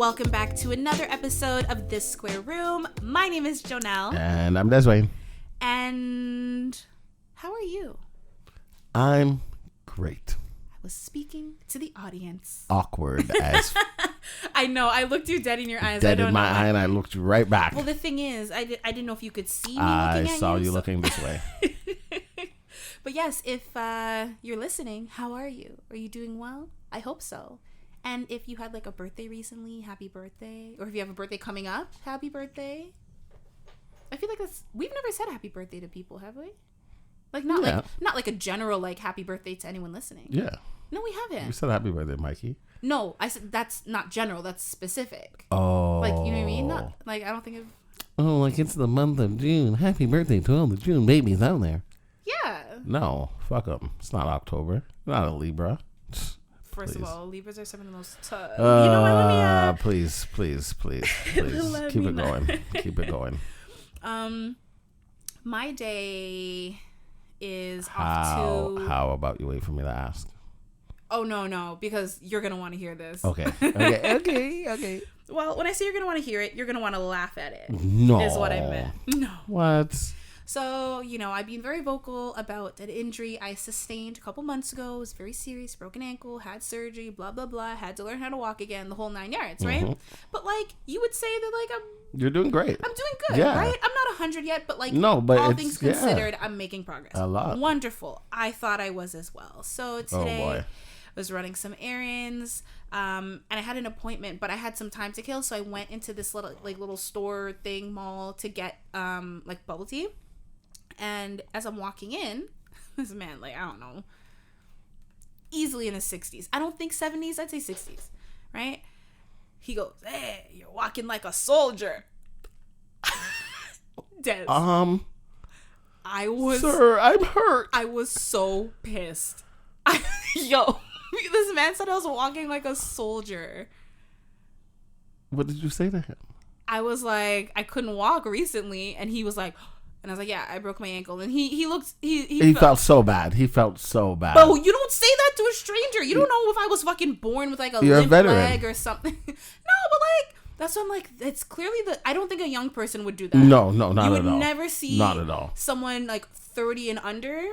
welcome back to another episode of This Square Room. My name is Jonel. And I'm Deswayne. And how are you? I'm great. I was speaking to the audience. Awkward as I know. I looked you dead in your eyes. dead in my eye, and I looked you right back. Well, the thing is, I didn't know if you could see me looking I at you. saw you looking this way. But yes, if you're listening, how are you? Are you doing well? I hope so. And if you had like a birthday recently, happy birthday. Or if you have a birthday coming up, happy birthday. I feel like we've never said happy birthday to people, have we? Like not like a general like happy birthday to anyone listening. Yeah. No, we haven't. You said happy birthday, Mikey. No, I said that's not general, that's specific. Oh. Like, you know what I mean? Not like I don't think of. Oh, like it's the month of June. Happy birthday to all the June babies out there. Yeah. No, fuck them. It's not October. Not a Libra. First of all, Libras are some of the most you know what? Let me please. Keep it going. Keep it going. My day is How about you wait for me to ask? Oh no, because you're gonna want to hear this. Okay. Well, when I say you're gonna want to hear it, you're gonna want to laugh at it. No, is what I meant. No. What? So, I've been very vocal about an injury I sustained a couple months ago. It was very serious, broken ankle, had surgery, blah, blah, blah. Had to learn how to walk again, the whole 9 yards, right? Mm-hmm. But, you would say that, You're doing great. I'm doing good, right? I'm not 100 yet, but, no, but all things considered, I'm making progress. A lot. Wonderful. I thought I was as well. So, today, I was running some errands, and I had an appointment, but I had some time to kill, so I went into this little store thing, mall, to get, bubble tea. And as I'm walking in, this man, I don't know, easily in his 60s. I don't think 70s. I'd say 60s, right? He goes, "Hey, you're walking like a soldier." Des. Sir, I'm hurt. I was so pissed. This man said I was walking like a soldier. What did you say to him? I was like, I couldn't walk recently. And he was like... And I was like, yeah, I broke my ankle. And he felt so bad. He felt so bad. But you don't say that to a stranger. You don't know if I was fucking born with a limp leg or something. No, but that's what I'm like, it's clearly I don't think a young person would do that. No, not at all. You would never see not at all. Someone 30 and under.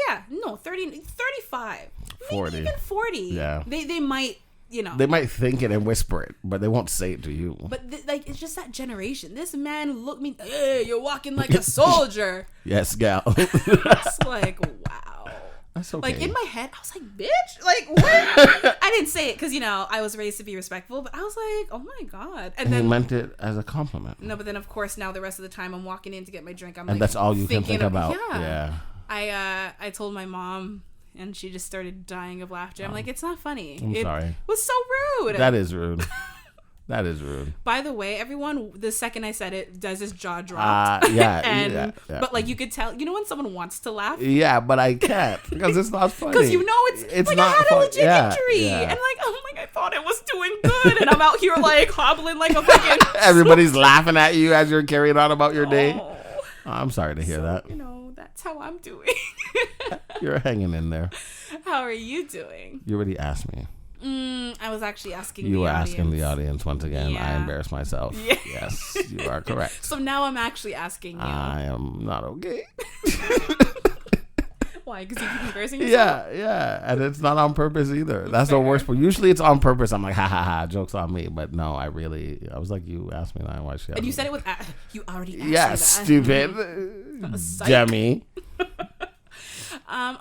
Yeah, no, 30, 35. 40. Maybe even 40. Yeah. They might, They might think it and whisper it, but they won't say it to you. But it's just that generation. This man looked me, hey, you're walking like a soldier. Yes, gal. It's wow. That's okay. In my head, I was like, bitch, what? I didn't say it because, I was raised to be respectful, but I was like, oh my God. And then he meant it as a compliment. No, but then of course now the rest of the time I'm walking in to get my drink. And that's all you can think about. Yeah. I told my mom, and she just started dying of laughter. I'm like, it's not funny. I'm sorry. It was so rude. That is rude. That is rude. By the way, everyone, the second I said it, does his jaw drop. Yeah. But you could tell, when someone wants to laugh? Yeah, but I can't because it's not funny. Because it's not I had a legit injury. Yeah. And I thought it was doing good. And I'm out here hobbling like a fucking... Everybody's laughing at you as you're carrying on about your day. Oh, I'm sorry to hear that. That's how I'm doing. You're hanging in there. How are you doing? You already asked me. I was actually asking you were asking the audience once again. Yeah. I embarrassed myself. Yeah. Yes, you are correct. So now I'm actually asking you. I am not okay. Why? Because you keep embarrassing yourself? Yeah. And it's not on purpose either. That's the worst part. Usually it's on purpose. I'm like, ha ha ha, joke's on me. But no, I was like, you asked me that. Why she? And you said it with, you already asked me that. Yeah, stupid. Dummy.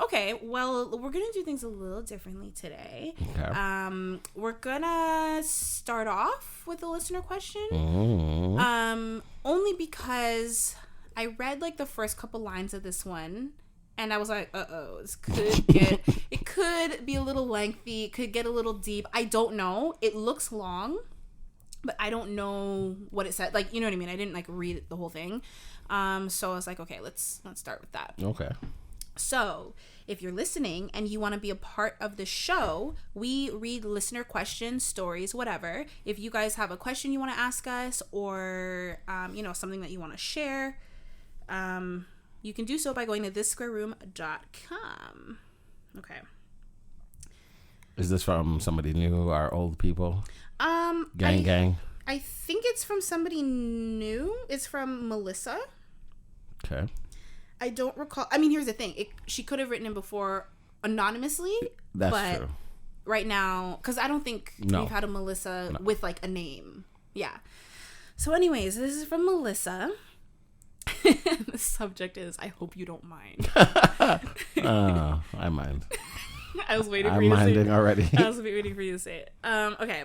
Okay, well, we're going to do things a little differently today. Okay. We're going to start off with a listener question. Mm-hmm. Only because I read the first couple lines of this one and I was like, this it could be a little lengthy, it could get a little deep. I don't know. It looks long, but I don't know what it said. You know what I mean? I didn't read the whole thing. So I was like, okay, let's start with that. Okay. So, if you're listening and you want to be a part of the show, we read listener questions, stories, whatever. If you guys have a question you want to ask us or, something that you want to share, you can do so by going to thissquareroom.com. Okay. Is this from somebody new or old people? Gang. I think it's from somebody new. It's from Melissa. Okay. I don't recall. I mean, here's the thing. She could have written it before anonymously. That's true. Right now, because I don't think we've had a Melissa with like a name. Yeah. So anyways, this is from Melissa. The subject is, I hope you don't mind. I mind. I was waiting for you to say it. I'm minding already. I was waiting for you to say it. Okay.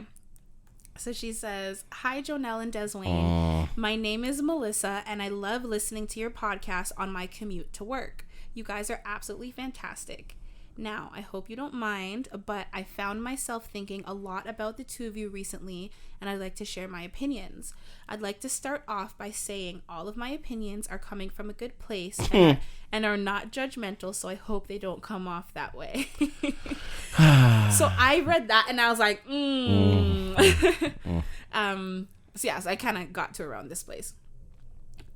So she says, "Hi, Jonel and Deswayne. My name is Melissa, and I love listening to your podcast on my commute to work. You guys are absolutely fantastic. Now, I hope you don't mind, but I found myself thinking a lot about the two of you recently, and I'd like to share my opinions. I'd like to start off by saying all of my opinions are coming from a good place and are not judgmental, so I hope they don't come off that way." So I read that, and I was like, So yeah, so I kind of got to around this place.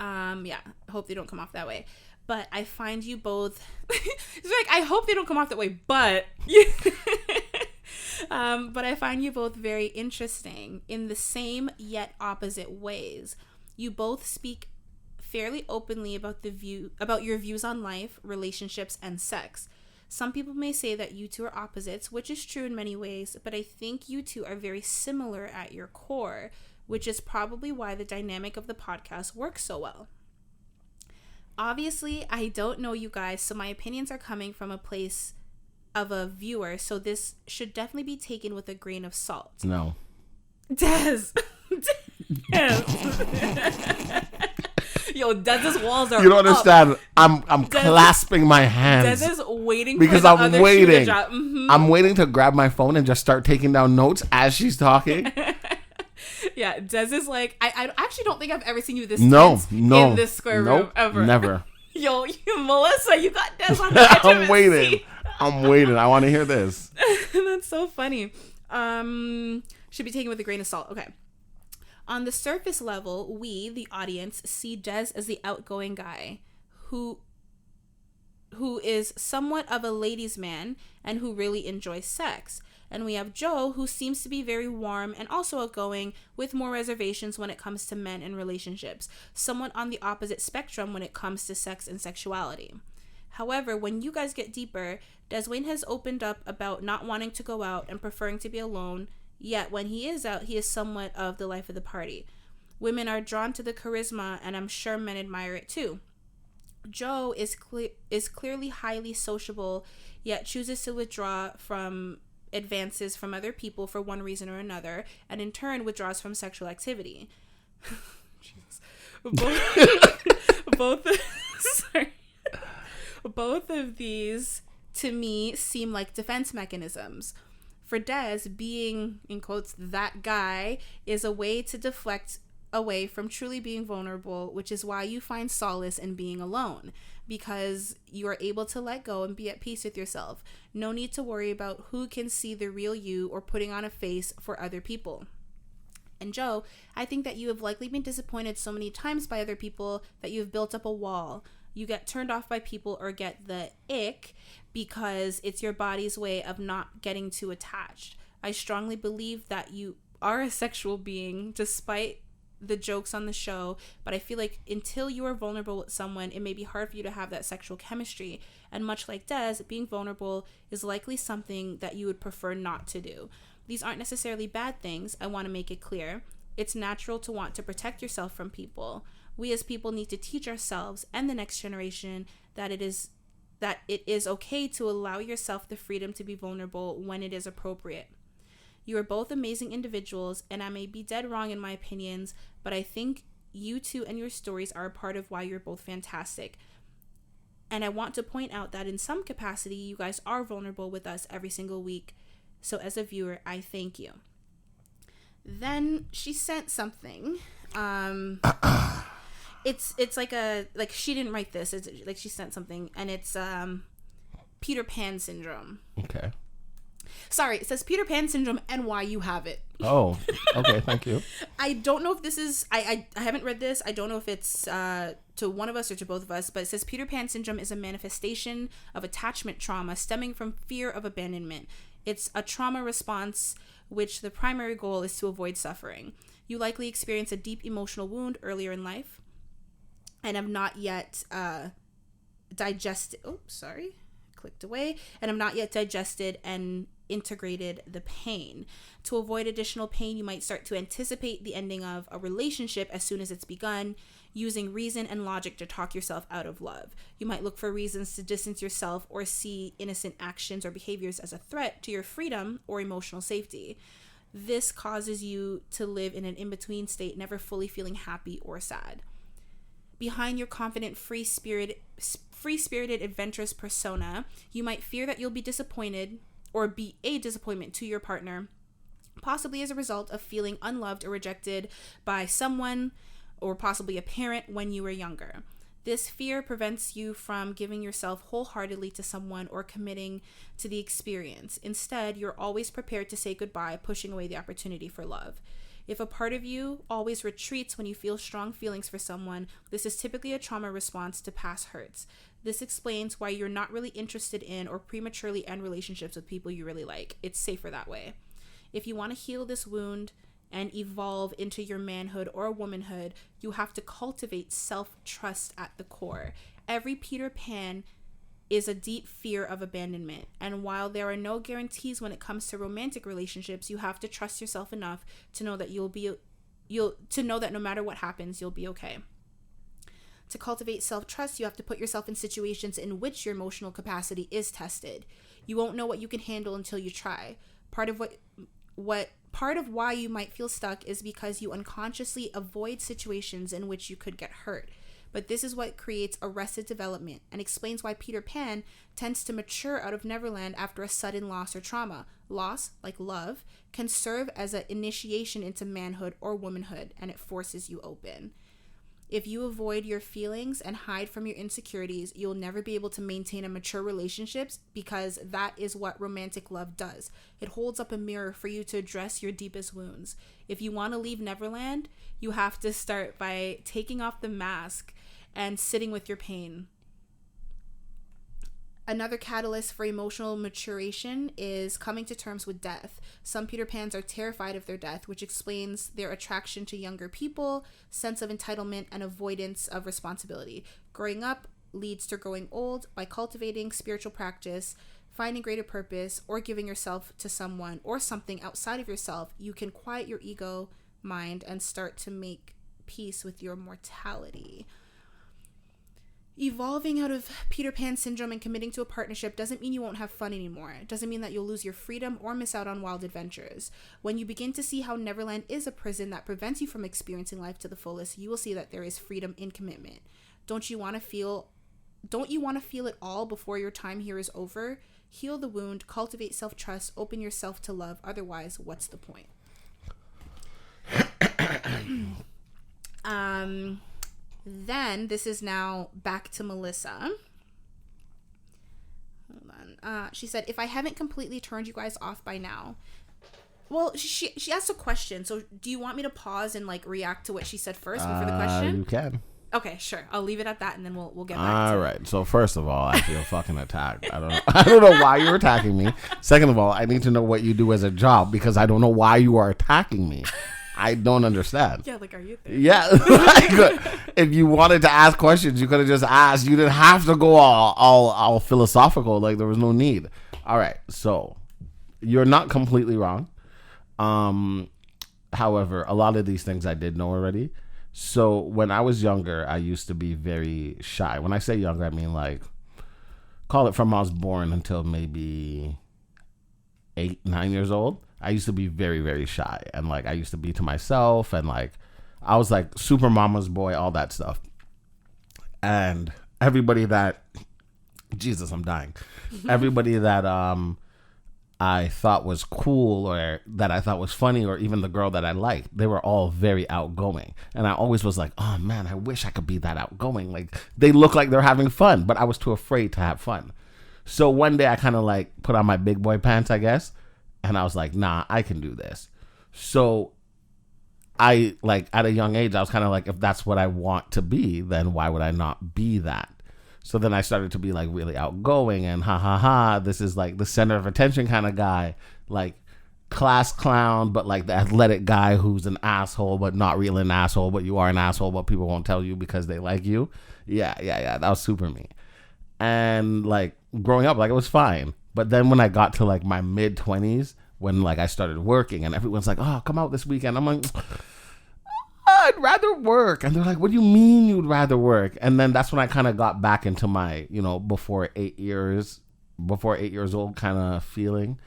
Yeah, hope they don't come off that way. But I find you both it's like, I hope they don't come off that way, but but I find you both very interesting in the same yet opposite ways. You both speak fairly openly about your views on life, relationships, and sex. Some people may say that you two are opposites, which is true in many ways, but I think you two are very similar at your core, which is probably why the dynamic of the podcast works so well. Obviously, I don't know you guys, so my opinions are coming from a place of a viewer, so this should definitely be taken with a grain of salt. No. Des. Yo, Dez's walls are. You don't understand. Up. I'm clasping my hands. Des is waiting because for the I'm other waiting. shoe to drop. Mm-hmm. I'm waiting to grab my phone and just start taking down notes as she's talking. Yeah, Des is like, I actually don't think I've ever seen you this tense in this square room ever. Never. Yo, Melissa, you got Des on the edge I'm waiting. I'm waiting. I want to hear this. That's so funny. Should be taken with a grain of salt. Okay. On the surface level, we, the audience, see Des as the outgoing guy who is somewhat of a ladies' man and who really enjoys sex. And we have Joe, who seems to be very warm and also outgoing, with more reservations when it comes to men and relationships, somewhat on the opposite spectrum when it comes to sex and sexuality. However, when you guys get deeper, Deswayne has opened up about not wanting to go out and preferring to be alone, yet when he is out, he is somewhat of the life of the party. Women are drawn to the charisma, and I'm sure men admire it too. Joe is clearly highly sociable, yet chooses to withdraw from advances from other people for one reason or another, and in turn withdraws from sexual activity. Jesus. Both of these, to me, seem like defense mechanisms. For Des, being, in quotes, that guy is a way to deflect away from truly being vulnerable, which is why you find solace in being alone, because you are able to let go and be at peace with yourself. No need to worry about who can see the real you or putting on a face for other people. And Joe, I think that you have likely been disappointed so many times by other people that you have built up a wall. You get turned off by people or get the ick because it's your body's way of not getting too attached. I strongly believe that you are a sexual being despite the jokes on the show, but I feel like until you are vulnerable with someone, it may be hard for you to have that sexual chemistry. And much like Des, being vulnerable is likely something that you would prefer not to do. These aren't necessarily bad things. I want to make it clear. It's natural to want to protect yourself from people. We as people need to teach ourselves and the next generation that it is okay to allow yourself the freedom to be vulnerable when it is appropriate. You are both amazing individuals, and I may be dead wrong in my opinions, but I think you two and your stories are a part of why you're both fantastic. And I want to point out that in some capacity, you guys are vulnerable with us every single week. So as a viewer, I thank you. Then she sent something. It's like she didn't write this. It's like she sent something, and it's Peter Pan syndrome. Okay. Sorry, it says Peter Pan syndrome and why you have it. Oh, okay, thank you. I don't know if this is, I haven't read this. I don't know if it's to one of us or to both of us, but it says Peter Pan syndrome is a manifestation of attachment trauma stemming from fear of abandonment. It's a trauma response which the primary goal is to avoid suffering. You likely experience a deep emotional wound earlier in life and have not yet digested and integrated the pain. To avoid additional pain, you might start to anticipate the ending of a relationship as soon as it's begun, using reason and logic to talk yourself out of love. You might look for reasons to distance yourself or see innocent actions or behaviors as a threat to your freedom or emotional safety. This causes you to live in an in-between state, never fully feeling happy or sad. Behind your confident, free-spirited, adventurous persona, you might fear that you'll be disappointed or be a disappointment to your partner, possibly as a result of feeling unloved or rejected by someone or possibly a parent when you were younger. This fear prevents you from giving yourself wholeheartedly to someone or committing to the experience. Instead, you're always prepared to say goodbye, pushing away the opportunity for love. If a part of you always retreats when you feel strong feelings for someone, this is typically a trauma response to past hurts. This explains why you're not really interested in or prematurely end relationships with people you really like. It's safer that way. If you want to heal this wound and evolve into your manhood or womanhood, you have to cultivate self-trust at the core. Every Peter Pan is a deep fear of abandonment, and while there are no guarantees when it comes to romantic relationships, you have to trust yourself enough to know that no matter what happens, you'll be okay. To cultivate self-trust, you have to put yourself in situations in which your emotional capacity is tested. You won't know what you can handle until you try. Part of why you might feel stuck is because you unconsciously avoid situations in which you could get hurt. But this is what creates arrested development and explains why Peter Pan tends to mature out of Neverland after a sudden loss or trauma. Loss, like love, can serve as an initiation into manhood or womanhood, and it forces you open. If you avoid your feelings and hide from your insecurities, you'll never be able to maintain a mature relationships, because that is what romantic love does. It holds up a mirror for you to address your deepest wounds. If you want to leave Neverland, you have to start by taking off the mask and sitting with your pain. Another catalyst for emotional maturation is coming to terms with death. Some Peter Pans are terrified of their death, which explains their attraction to younger people, sense of entitlement, and avoidance of responsibility. Growing up leads to growing old. By cultivating spiritual practice, finding greater purpose, or giving yourself to someone or something outside of yourself, you can quiet your ego mind and start to make peace with your mortality. Evolving out of Peter Pan syndrome and committing to a partnership doesn't mean you won't have fun anymore. It doesn't mean that you'll lose your freedom or miss out on wild adventures. When you begin to see how Neverland is a prison that prevents you from experiencing life to the fullest, you will see that there is freedom in commitment. Don't you want to feel it all before your time here is over? Heal the wound, cultivate self-trust, open yourself to love. Otherwise, what's the point? Then this is now back to Melissa. Hold on. She said, if I haven't completely turned you guys off by now. Well, she asked a question. So do you want me to pause and like react to what she said first before the question? You can. Okay, sure. I'll leave it at that, and then we'll get back to it. All right. So first of all, I feel fucking attacked. I don't know why you're attacking me. Second of all, I need to know what you do as a job, because I don't know why you are attacking me. I don't understand. Yeah, like, are you there? Yeah. If you wanted to ask questions, you could have just asked. You didn't have to go all philosophical. Like, there was no need. All right. So you're not completely wrong. However, a lot of these things I did know already. So when I was younger, I used to be very shy. When I say younger, I mean like, call it from I was born until maybe 8, 9 years old. I used to be very, very shy. And like, I used to be to myself, and like, I was like super mama's boy, all that stuff. And everybody that, Jesus, I'm dying. Everybody that I thought was cool, or that I thought was funny, or even the girl that I liked, they were all very outgoing. And I always was like, oh man, I wish I could be that outgoing. Like, they look like they're having fun, but I was too afraid to have fun. So one day I kind of like put on my big boy pants, I guess. And I was like, nah, I can do this. So I, like, at a young age, I was kind of like, if that's what I want to be, then why would I not be that? So then I started to be like really outgoing and this is like the center of attention kind of guy. Like, class clown, but like the athletic guy who's an asshole, but not really an asshole, but you are an asshole, but people won't tell you because they like you. Yeah. That was super me. And like growing up, like it was fine. But then when I got to like my mid 20s, when like I started working and everyone's like, oh, come out this weekend. I'm like, I'd rather work. And they're like, what do you mean you'd rather work? And then that's when I kind of got back into my, before 8 years old kind of feeling.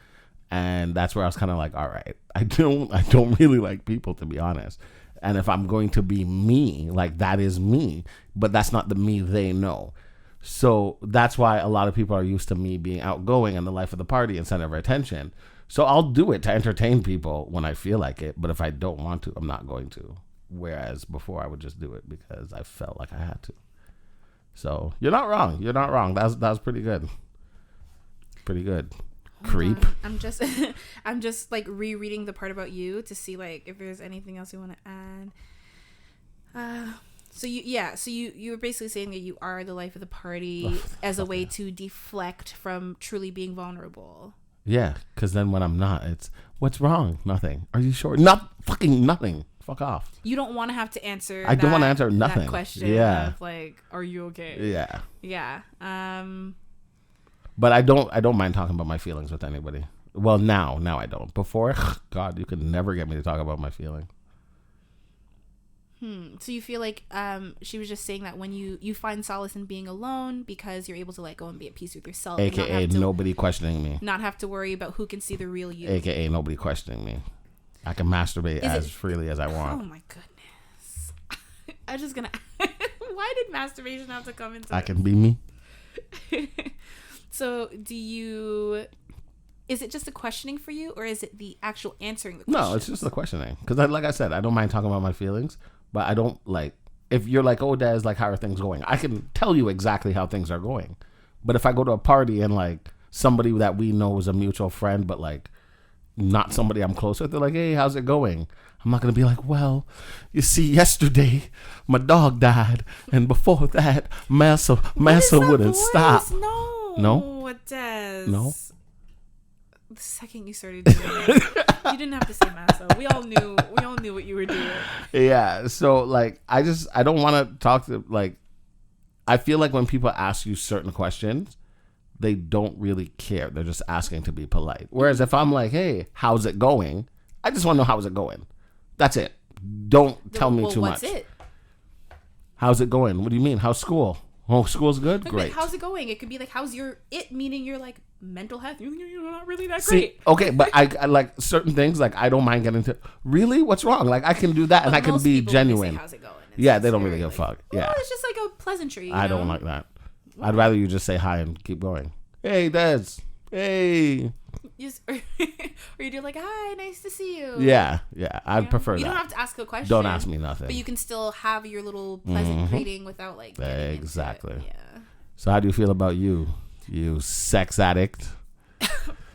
And that's where I was kind of like, all right, I don't really like people, to be honest. And if I'm going to be me, like that is me, but that's not the me they know. So that's why a lot of people are used to me being outgoing and the life of the party and center of attention. So I'll do it to entertain people when I feel like it. But if I don't want to, I'm not going to. Whereas before I would just do it because I felt like I had to. So you're not wrong. That was pretty good. Pretty good. Creep. I'm just like rereading the part about you to see like if there's anything else you want to add. So you were basically saying that you are the life of the party as a way to deflect from truly being vulnerable. Yeah, because then when I'm not, it's what's wrong? Nothing. Are you sure? Not fucking nothing. Fuck off. You don't want to have to answer. I don't want to answer nothing. That question. Yeah. Of like, are you okay? Yeah. Yeah. But I don't mind talking about my feelings with anybody. Well, now I don't. Before, God, you could never get me to talk about my feelings. So you feel like she was just saying that when you find solace in being alone because you're able to let go and be at peace with yourself. AKA nobody questioning me. Not have to worry about who can see the real you. AKA nobody questioning me. I can masturbate as freely as I want. Oh my goodness. I'm just gonna. Why did masturbation have to come into I can be me. So is it just the questioning for you, or is it the actual answering the question? No, it's just the questioning. Because like I said, I don't mind talking about my feelings, but I don't like, if you're like, oh, Des, like, how are things going? I can tell you exactly how things are going. But if I go to a party and like somebody that we know is a mutual friend, but like not somebody I'm close with, they're like, hey, how's it going? I'm not going to be like, well, you see, yesterday my dog died. And before that, Massa wouldn't stop. No? Des. No? The second you started doing it, you didn't have to say Massa. We all knew what you were doing. Yeah. So like, I don't want to talk to, like, I feel like when people ask you certain questions, they don't really care. They're just asking to be polite. Whereas if I'm like, hey, how's it going? I just want to know how's it going. That's it. Don't tell me too much. What's it? How's it going? What do you mean? How's school? Oh, school's good? Great. How's it going? It could be like, how's your it? Meaning you're like, mental health. You're not really that great. Okay, but I like certain things. Like, I don't mind getting to, really? What's wrong? Like, I can do that, but and I can be genuine. Say, how's it going? Yeah, they don't really give a fuck. Yeah. It's just like a pleasantry. I don't like that. I'd rather you just say hi and keep going. Hey, Des. Hey. Or you do like, hi, nice to see you. Yeah. I'd prefer that. You don't have to ask a question. Don't ask me nothing. But you can still have your little pleasant greeting without like exactly. Yeah. So how do you feel about you sex addict?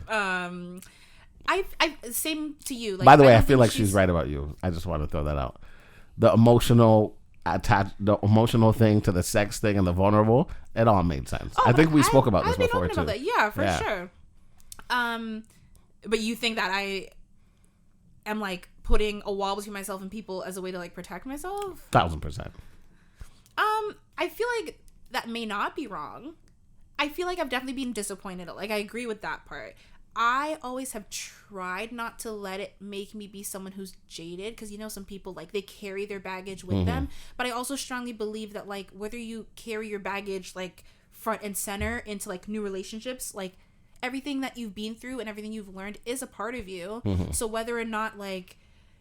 I same to you. Like, by the way, I feel like she's right about you. I just want to throw that out. The emotional thing to the sex thing and the vulnerable, it all made sense. I think we spoke about this before too. About that. Yeah, for sure. But you think that I am like putting a wall between myself and people as a way to like protect myself? 1000%. I feel like that may not be wrong. I feel like I've definitely been disappointed. Like, I agree with that part. I always have tried not to let it make me be someone who's jaded, because some people, like, they carry their baggage with them. But I also strongly believe that, like, whether you carry your baggage like front and center into like new relationships, like, everything that you've been through and everything you've learned is a part of you. So whether or not, like,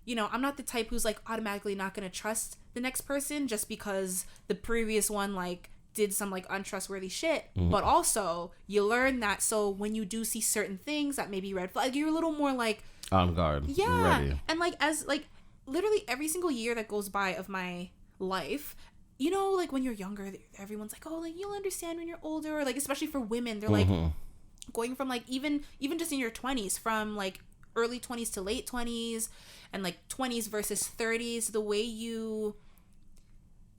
I'm not the type who's like automatically not going to trust the next person just because the previous one like did some like untrustworthy shit. But also you learn that, so when you do see certain things that may be red flag, you're a little more like on guard. Yeah. Ready. And like, as like literally every single year that goes by of my life, like when you're younger, everyone's like, oh, like, you'll understand when you're older, or like, especially for women, they're like going from like even just in your 20s, from like early 20s to late 20s, and like 20s versus 30s, the way you,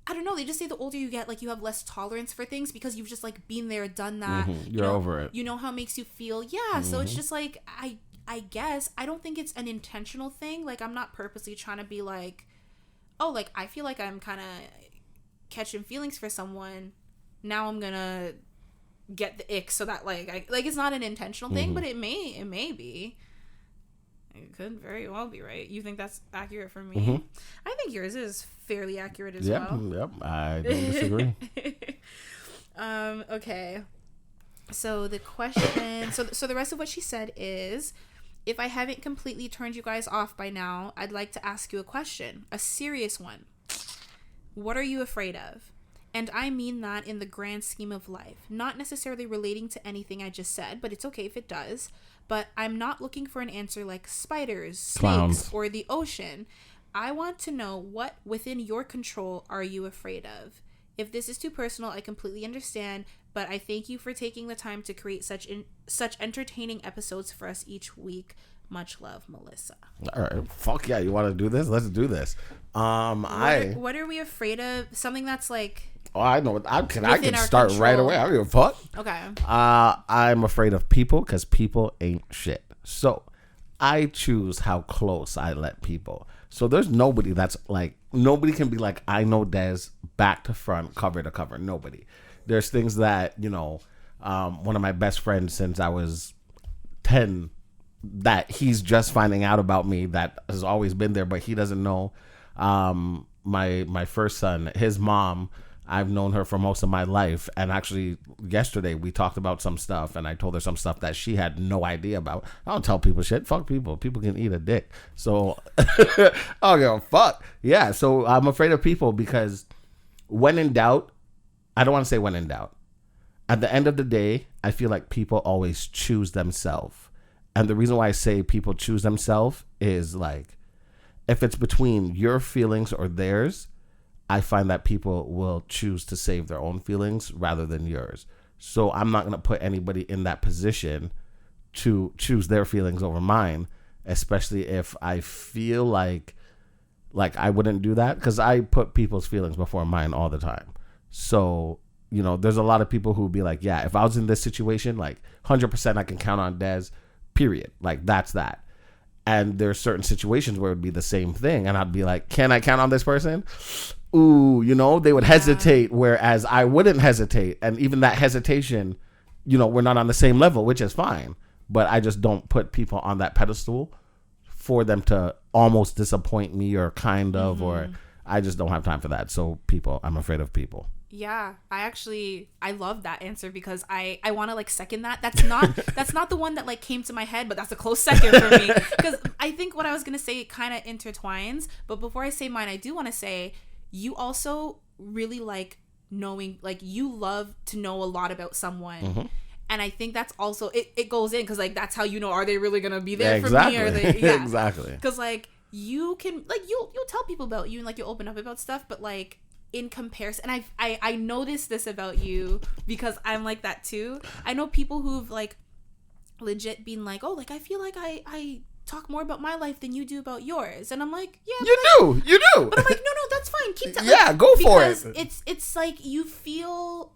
I don't know, they just say the older you get, like, you have less tolerance for things because you've just like been there, done that. You're over it. You know how it makes you feel. Yeah. So it's just like, I guess I don't think it's an intentional thing. Like, I'm not purposely trying to be like, oh, like, I feel like I'm kind of catching feelings for someone. Now I'm gonna get the ick so that like it's not an intentional thing, but it may be. It could very well be, right? You think that's accurate for me? I think yours is fairly accurate as well. Yep, I don't disagree. Okay. So the question, so the rest of what she said is, if I haven't completely turned you guys off by now, I'd like to ask you a question, a serious one. What are you afraid of? And I mean that in the grand scheme of life, not necessarily relating to anything I just said, but it's okay if it does. But I'm not looking for an answer like spiders, Clowns, snakes, or the ocean. I want to know, what within your control are you afraid of? If this is too personal, I completely understand, but I thank you for taking the time to create such entertaining episodes for us each week. Much love, Melissa. All right, fuck yeah, you want to do this? Let's do this. What are we afraid of? Something that's like... Oh, I know. I can start control. Right away. I don't give a fuck. Okay. I'm afraid of people because people ain't shit. So I choose how close I let people. So there's nobody that's like, nobody can be like, I know Des back to front, cover to cover. Nobody. There's things that, you know, one of my best friends since I was 10, that he's just finding out about me, that has always been there, but he doesn't know. My first son, his mom, I've known her for most of my life, and actually yesterday we talked about some stuff, and I told her some stuff that she had no idea about. I don't tell people shit. Fuck people. People can eat a dick. So I don't give a fuck. Yeah, so I'm afraid of people because when in doubt, I don't want to say when in doubt. At the end of the day, I feel like people always choose themselves. And the reason why I say people choose themselves is like, if it's between your feelings or theirs, I find that people will choose to save their own feelings rather than yours. So I'm not going to put anybody in that position to choose their feelings over mine, especially if I feel like I wouldn't do that, because I put people's feelings before mine all the time. So, you know, there's a lot of people who would be like, yeah, if I was in this situation, like 100% I can count on Des, period. Like, that's that. And there's certain situations where it would be the same thing. And I'd be like, can I count on this person? Ooh, you know, they would hesitate, whereas I wouldn't hesitate. And even that hesitation, you know, we're not on the same level, which is fine. But I just don't put people on that pedestal for them to almost disappoint me or kind of, or I just don't have time for that. So people, I'm afraid of people. Yeah, I love that answer because I want to like second that. That's not the one that like came to my head, but that's a close second for me. Because I think what I was going to say kind of intertwines. But before I say mine, I do want to say, you also really like knowing, like you love to know a lot about someone. And I think that's also, it goes in because like, that's how you know, are they really going to be there for me? Or they, Exactly. Because like you can, like you'll tell people about you and like you'll open up about stuff, but like in comparison, and I noticed this about you because I'm like that too. I know people who've like legit been like, oh, like I feel like I talk more about my life than you do about yours, and I'm like, yeah, you do, but I'm like, no, that's fine, keep telling. Yeah, go for it. It's like you feel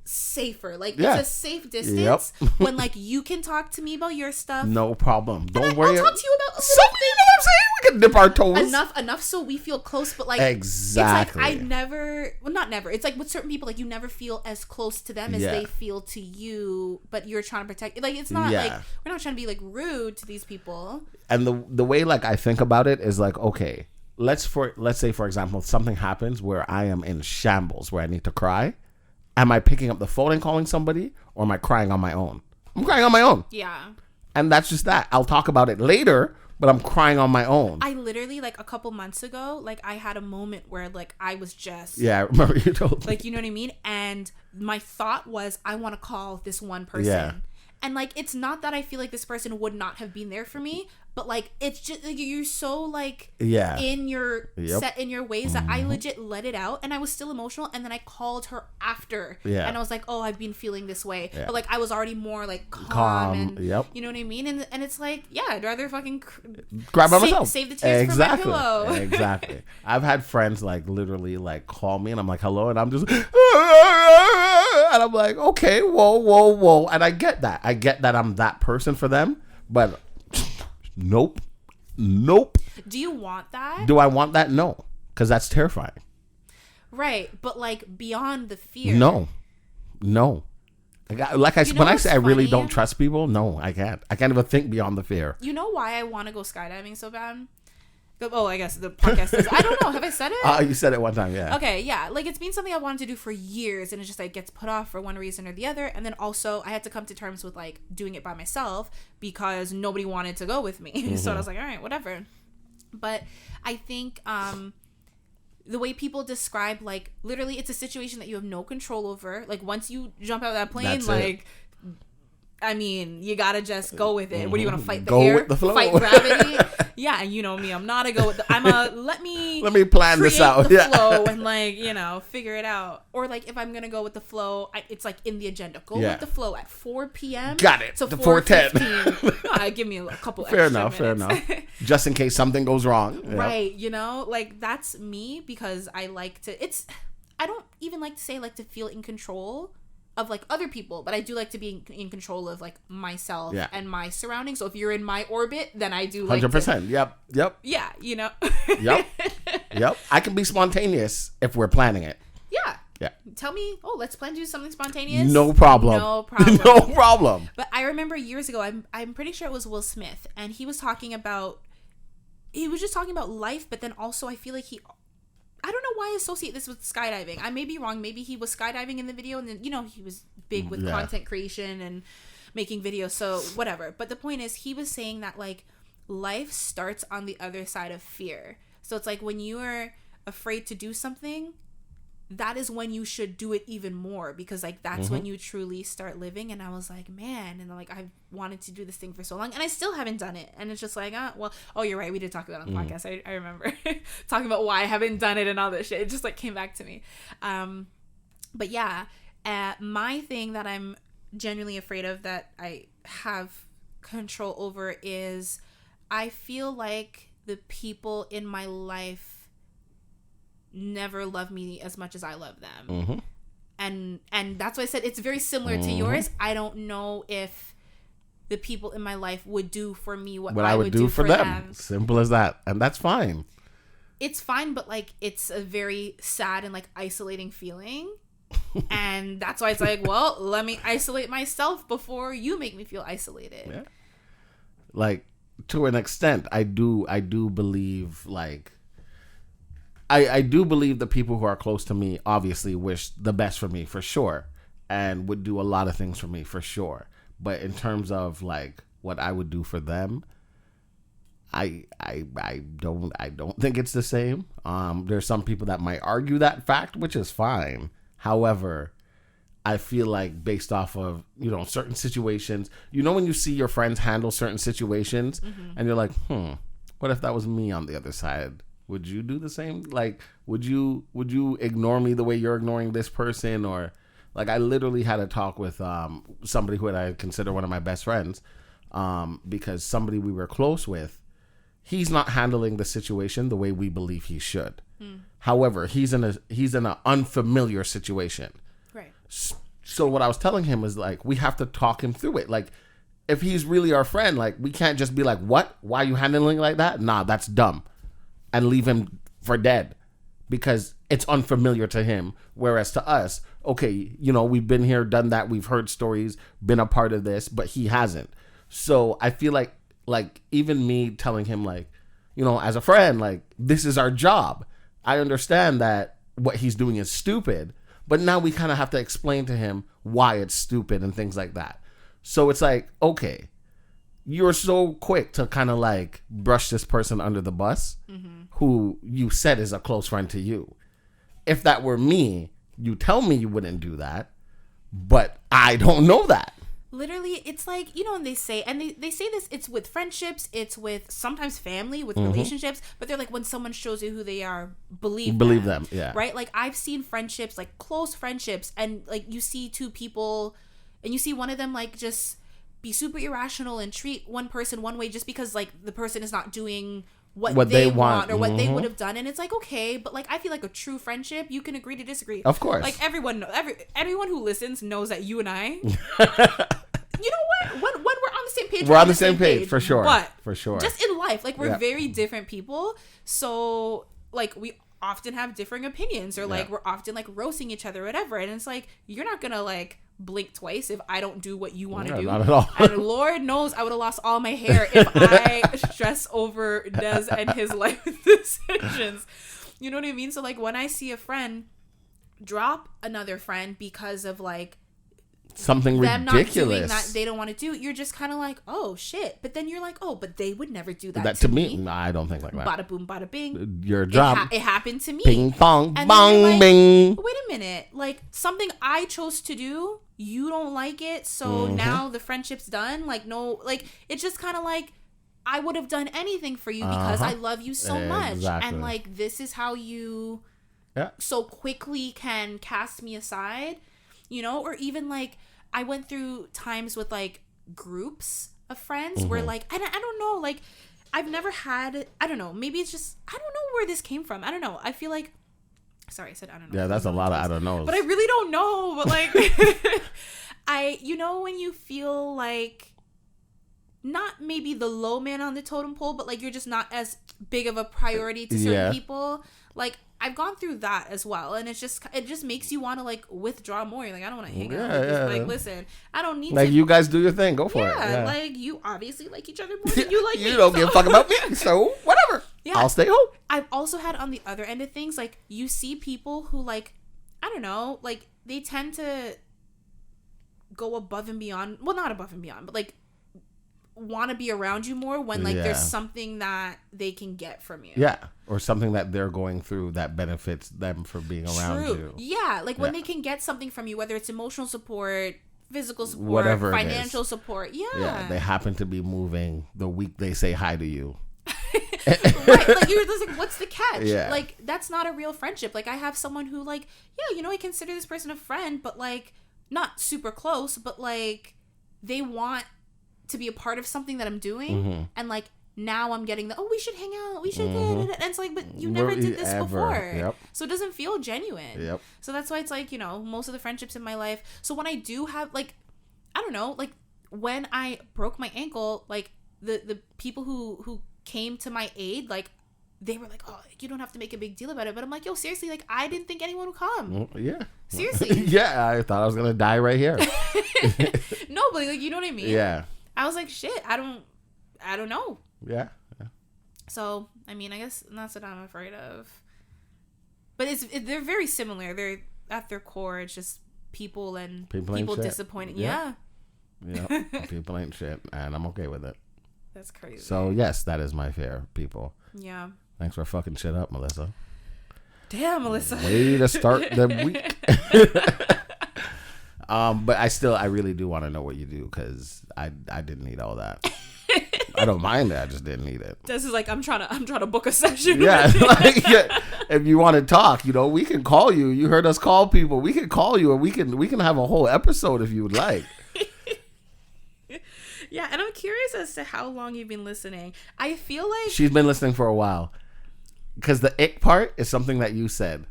safer, like it's a safe distance when like you can talk to me about your stuff, no problem. Don't worry. I'll talk to you about something. You know what I'm saying? We can dip our toes enough so we feel close, but like exactly. It's like not never. It's like with certain people, like you never feel as close to them as they feel to you, but you're trying to protect. Like it's not like we're not trying to be like rude to these people. And the way like I think about it is like, okay, let's say for example something happens where I am in shambles where I need to cry. Am I picking up the phone and calling somebody, or am I crying on my own? I'm crying on my own. Yeah. And that's just that. I'll talk about it later, but I'm crying on my own. I literally, like, a couple months ago, like, I had a moment where, like, I was just... Yeah, I remember you told me. Like, you know what I mean? And my thought was, I want to call this one person. Yeah. And, like, it's not that I feel like this person would not have been there for me, but, like, it's just, like, you're so, like, in your, set in your ways that I legit let it out, and I was still emotional, and then I called her after, and I was like, oh, I've been feeling this way, but, like, I was already more, like, calm and, you know what I mean? And it's like, yeah, I'd rather fucking grab by myself. Save the tears for my pillow. Exactly. I've had friends, like, literally, like, call me, and I'm like, hello, and I'm just, and I'm like, okay, whoa, and I get that I'm that person for them, but Nope. Do you want that? Do I want that? No, because that's terrifying. Right, but like beyond the fear. No. Like when I say I really don't trust people, no, I can't. I can't even think beyond the fear. You know why I want to go skydiving so bad? Oh, I guess the podcast is. I don't know. Have I said it? You said it one time, yeah. Okay, yeah. Like it's been something I wanted to do for years, and it just like gets put off for one reason or the other. And then also, I had to come to terms with like doing it by myself because nobody wanted to go with me. Mm-hmm. So I was like, all right, whatever. But I think the way people describe, like, literally, it's a situation that you have no control over. Like once you jump out of that plane, that's like. It. I mean, you gotta just go with it. Mm-hmm. What do you want to fight the air? With the flow. Fight gravity? Yeah, and you know me, I'm not a go with the. I'm a let me plan this out. The flow and like figure it out. Or like if I'm gonna go with the flow, it's like in the agenda. Go with the flow at 4 p.m. Got it. So 4:10. Give me a couple. Fair extra enough. minutes. Fair enough. Just in case something goes wrong. Right. Like that's me because I like to. I don't even like to say like to feel in control of like other people, but I do like to be in control of like myself and my surroundings. So if you're in my orbit, then I do like 100%. Yep. Yeah, Yep. I can be spontaneous if we're planning it. Yeah. Tell me, let's plan to do something spontaneous. No problem. But I remember years ago, I'm pretty sure it was Will Smith, and he was just talking about life, but then also I feel like I don't know why I associate this with skydiving. I may be wrong. Maybe he was skydiving in the video, and then he was big with content creation and making videos. So whatever. But the point is, he was saying that like life starts on the other side of fear. So it's like when you are afraid to do something, that is when you should do it even more, because like that's when you truly start living. And I was like, man, and like I've wanted to do this thing for so long and I still haven't done it. And it's just like, you're right, we did talk about it on the podcast. I remember talking about why I haven't done it and all this shit. It just like came back to me. But yeah, my thing that I'm genuinely afraid of that I have control over is I feel like the people in my life never love me as much as I love them. And that's why I said it's very similar to yours. I don't know if the people in my life would do for me what I would do for them. Simple as that. And that's fine. It's fine, but like it's a very sad and like isolating feeling. And that's why it's like, well, let me isolate myself before you make me feel isolated. Yeah. Like to an extent, I do believe like I do believe the people who are close to me obviously wish the best for me for sure and would do a lot of things for me for sure. But in terms of like what I would do for them, I don't think it's the same. There's some people that might argue that fact, which is fine. However, I feel like based off of, certain situations, when you see your friends handle certain situations and you're like, what if that was me on the other side? Would you do the same? Like, would you ignore me the way you're ignoring this person? Or like, I literally had a talk with somebody who I consider one of my best friends, because somebody we were close with, he's not handling the situation the way we believe he should. However, he's in an unfamiliar situation. Right. So what I was telling him is like, we have to talk him through it. Like, if he's really our friend, like, we can't just be like, what? Why are you handling like that? Nah, that's dumb. And leave him for dead because it's unfamiliar to him. Whereas to us, okay, we've been here, done that. We've heard stories, been a part of this, but he hasn't. So I feel like even me telling him like, as a friend, like this is our job. I understand that what he's doing is stupid, but now we kind of have to explain to him why it's stupid and things like that. So it's like, okay, you're so quick to kind of like brush this person under the bus who you said is a close friend to you. If that were me, you tell me you wouldn't do that, but I don't know that. Literally, it's like, and they say this, it's with friendships, it's with sometimes family, with relationships, but they're like, when someone shows you who they are, believe them. Yeah. Right? Like I've seen friendships, like close friendships, and like you see two people and you see one of them like just be super irrational and treat one person one way just because like the person is not doing what they want or what they would have done. And it's like, okay, but like I feel like a true friendship, you can agree to disagree. Of course. Like everyone who listens knows that you and I when we're on the same page. We're on the same page for sure. But for sure, just in life, like we're very different people. So like we often have differing opinions, or like we're often like roasting each other or whatever. And it's like, you're not gonna like blink twice if I don't do what you want to do. Not at all. And Lord knows I would have lost all my hair if I stress over Des and his life decisions. You know what I mean? So like when I see a friend drop another friend because of like something them ridiculous not doing that they don't want to do, you're just kind of like, oh shit. But then you're like, oh, but they would never do that to me. I don't think like that. Bada boom, bada bing. Your job. It happened to me. Ping pong, and bong, like, bing. Wait a minute. Like something I chose to do, you don't like it, so now the friendship's done. Like no, like it's just kind of like I would have done anything for you because I love you so much, and like this is how you so quickly can cast me aside, you know? Or even like I went through times with like groups of friends where like I don't know, like I've never had, I don't know, maybe it's just I don't know where this came from. I don't know. I feel like, sorry, I said I don't know. Yeah, that's a lot of I don't know. But I really don't know. But like you know when you feel like not maybe the low man on the totem pole, but like you're just not as big of a priority to certain people. Like I've gone through that as well, and it just makes you want to like withdraw more. You're like, I don't want to hang out with this. Like, listen, I don't need like you guys do your thing, go for it. Yeah, like you obviously like each other more than you like me. You don't give a fuck about me, so whatever. Yeah, I'll stay home. I've also had on the other end of things, like you see people who like, I don't know, like they tend to go above and beyond. Well, not above and beyond, but like want to be around you more when like there's something that they can get from you. Yeah. Or something that they're going through that benefits them for being around you. Yeah. Like when they can get something from you, whether it's emotional support, physical support, whatever, financial support. Yeah. Yeah. They happen to be moving the week they say hi to you. Right. Like you're just like, what's the catch? Yeah. Like that's not a real friendship. Like I have someone who like, yeah, you know, I consider this person a friend, but like not super close, but like they want to be a part of something that I'm doing, and like now I'm getting the we should hang out, we should and it's like, but you never did this before, so it doesn't feel genuine. So that's why it's like, you know, most of the friendships in my life, so when I do have like, I don't know, like when I broke my ankle, like the people who came to my aid, like they were like, oh, you don't have to make a big deal about it, but I'm like, yo, seriously, like I didn't think anyone would come. Seriously. Yeah, I thought I was gonna die right here. No, but like, you know what I mean? Yeah. I was like, shit, I don't know. Yeah. So, I mean, I guess that's what I'm afraid of. But they're very similar. They're at their core, it's just people disappointing. Yeah. People ain't shit, and I'm okay with it. That's crazy. So, yes, that is my fear, people. Yeah. Thanks for fucking shit up, Melissa. Damn, Melissa. Way to start the week. But I really do want to know what you do, because I didn't need all that. I don't mind it. I just didn't need it. This is like I'm trying to book a session. Yeah, like, if you want to talk, you know, we can call you. You heard us call people. We can call you, and we can have a whole episode if you would like. Yeah, and I'm curious as to how long you've been listening. I feel like she's been listening for a while, because the ick part is something that you said.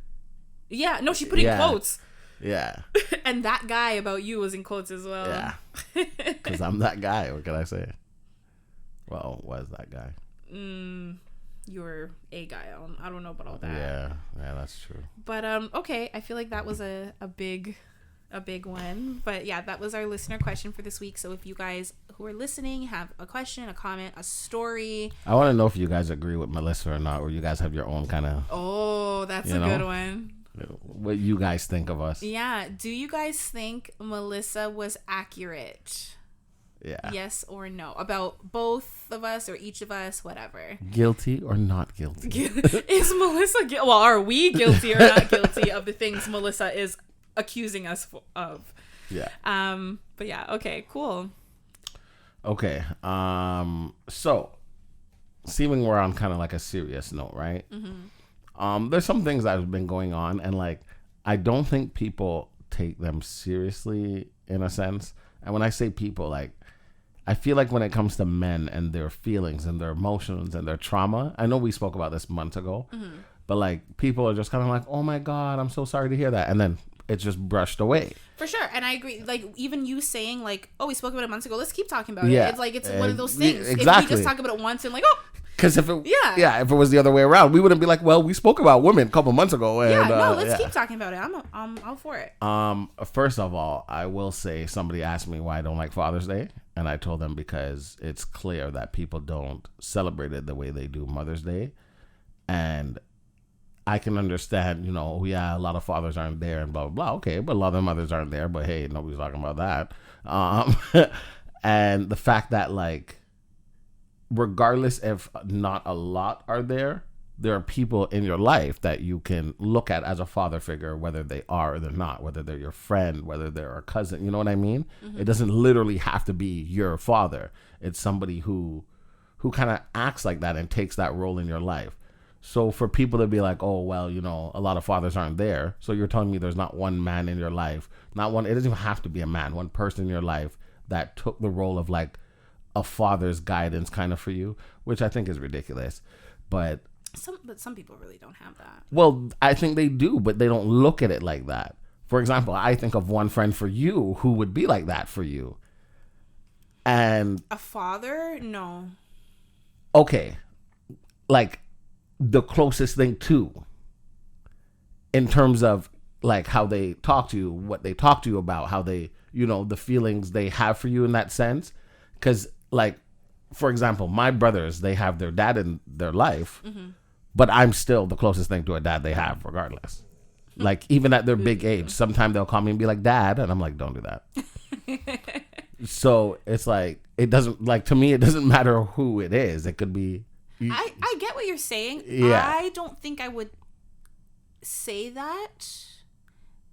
Yeah, no, she put in quotes. Yeah. And that guy about you was in quotes as well. Yeah. Because I'm that guy. What can I say? Well, was that guy? You're a guy. I don't know about all that. Yeah, that's true. But okay, I feel like that was a big one. But yeah, that was our listener question for this week. So if you guys who are listening have a question, a comment, a story, I want to know if you guys agree with Melissa or not, or you guys have your own kind of. Oh, that's a good one. What you guys think of us? Yeah. Do you guys think Melissa was accurate? Yeah. Yes or no? About both of us or each of us, whatever. Guilty or not guilty? Is Melissa well, are we guilty or not guilty of the things Melissa is accusing us of? Yeah. But yeah, okay, cool. Okay. So seeming we're on kind of like a serious note, right? There's some things that have been going on, and like I don't think people take them seriously in a sense. And when I say people, like I feel like when it comes to men and their feelings and their emotions and their trauma, I know we spoke about this months ago, but like people are just kind of like, oh my God, I'm so sorry to hear that. And then it's just brushed away. For sure. And I agree. Like, even you saying, like, oh, we spoke about it months ago, let's keep talking about it. It's like, it's one of those things. Exactly. If we just talk about it once and like, oh. Because if it was the other way around, we wouldn't be like, well, we spoke about women a couple months ago. And, let's keep talking about it. I'm all for it. First of all, I will say somebody asked me why I don't like Father's Day. And I told them because it's clear that people don't celebrate it the way they do Mother's Day. And I can understand, a lot of fathers aren't there and blah, blah, blah. Okay, but a lot of mothers aren't there. But hey, nobody's talking about that. And the fact that, like, regardless if not a lot are there are people in your life that you can look at as a father figure, whether they are or they're not, whether they're your friend, whether they're a cousin. You know what I mean? Mm-hmm. It doesn't literally have to be your father. It's somebody who kind of acts like that and takes that role in your life. So for people to be like, oh, well, a lot of fathers aren't there. So you're telling me there's not one man in your life, it doesn't even have to be a man, one person in your life that took the role of like a father's guidance kind of for you, which I think is ridiculous. But some people really don't have that. Well, I think they do, but they don't look at it like that. For example, I think of one friend for you who would be like that for you. And a father? No. Okay. Like, the closest thing to, in terms of like how they talk to you, what they talk to you about, how they, the feelings they have for you in that sense. Because, like, for example, my brothers, they have their dad in their life, mm-hmm. but I'm still the closest thing to a dad they have regardless. Like, even at their big age, sometimes they'll call me and be like, Dad, and I'm like, don't do that. So it's like, it doesn't, like, to me, it doesn't matter who it is. It could be. I get what you're saying. Yeah. I don't think I would say that.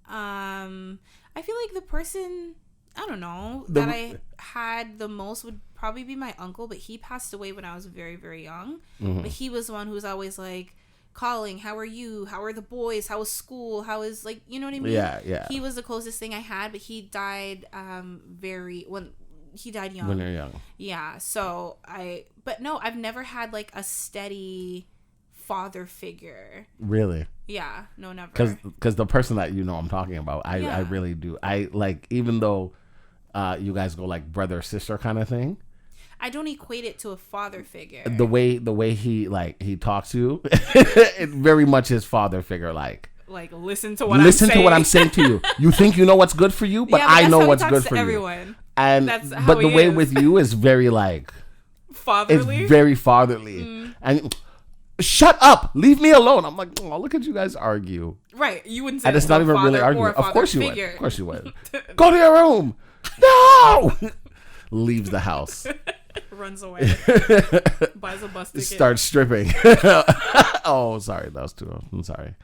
I feel like the person, I don't know, that I had the most would probably be my uncle, but he passed away when I was very, very young. Mm-hmm. But he was the one who was always like calling, how are you? How are the boys? How was school? How is, like, you know what I mean? Yeah. He was the closest thing I had, but he died he died young. When you're young. Yeah. So but no, I've never had like a steady father figure. Really? Yeah. No, never. Because the person that I'm talking about, I really do. I like, even though you guys go like brother sister kind of thing, I don't equate it to a father figure. The way he talks to you, it very much is father figure like. Like, listen to what I'm saying to you. You think you know what's good for you, but I know what's good for everyone. You. And but the way with you is very like fatherly. It's very fatherly. Mm. And shut up, leave me alone. I'm like, oh, look at you guys argue. Right, you wouldn't say. And it's not even really arguing. Of course you would. Of course you would. Go to your room. No. Leaves the house. Runs away. Buys a bus ticket. Starts stripping. Oh, sorry, that was too. I'm sorry.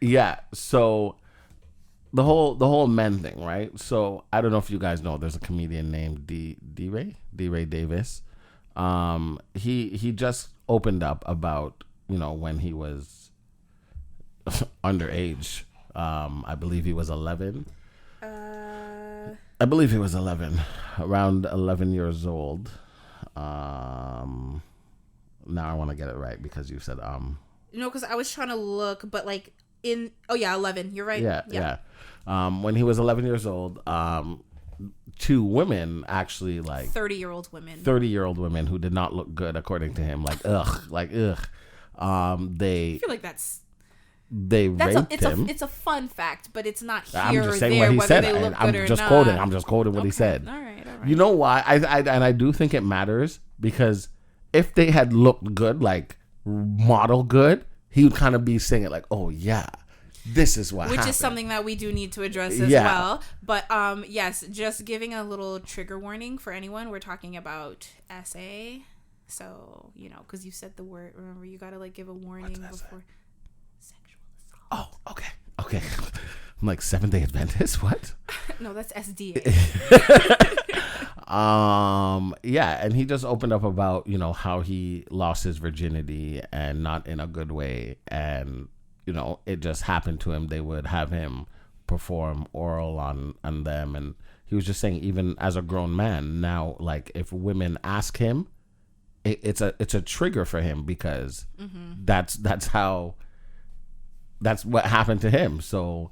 Yeah. So the whole men thing, right? So I don't know if you guys know, there's a comedian named D-Ray Davis. He just opened up about, when he was underage. I believe he was 11. I believe he was 11, around 11 years old. Now I want to get it right because you said No, because I was trying to look, but like 11. You're right. Yeah. When he was 11 years old, two women actually, like 30-year-old women who did not look good according to him, like ugh. I feel like they raped him. It's a fun fact, but it's not here I'm just or saying there what he whether said. they look I'm good just or quoting. not. I'm just quoting what he said. All right. You know why? I do think it matters because if they had looked good, like model good, he would kind of be saying it like, oh yeah, this is what happened. Which is something that we do need to address as well. But yes, just giving a little trigger warning for anyone. We're talking about SA. So, because you said the word, remember, you got to like give a warning before sexual assault. Oh, okay. I'm like, Seventh-day Adventist? What? No, that's SDA. Yeah, and he just opened up about, how he lost his virginity and not in a good way. And, it just happened to him. They would have him perform oral on them. And he was just saying, even as a grown man now, like if women ask him, it's a trigger for him because that's how that's what happened to him. So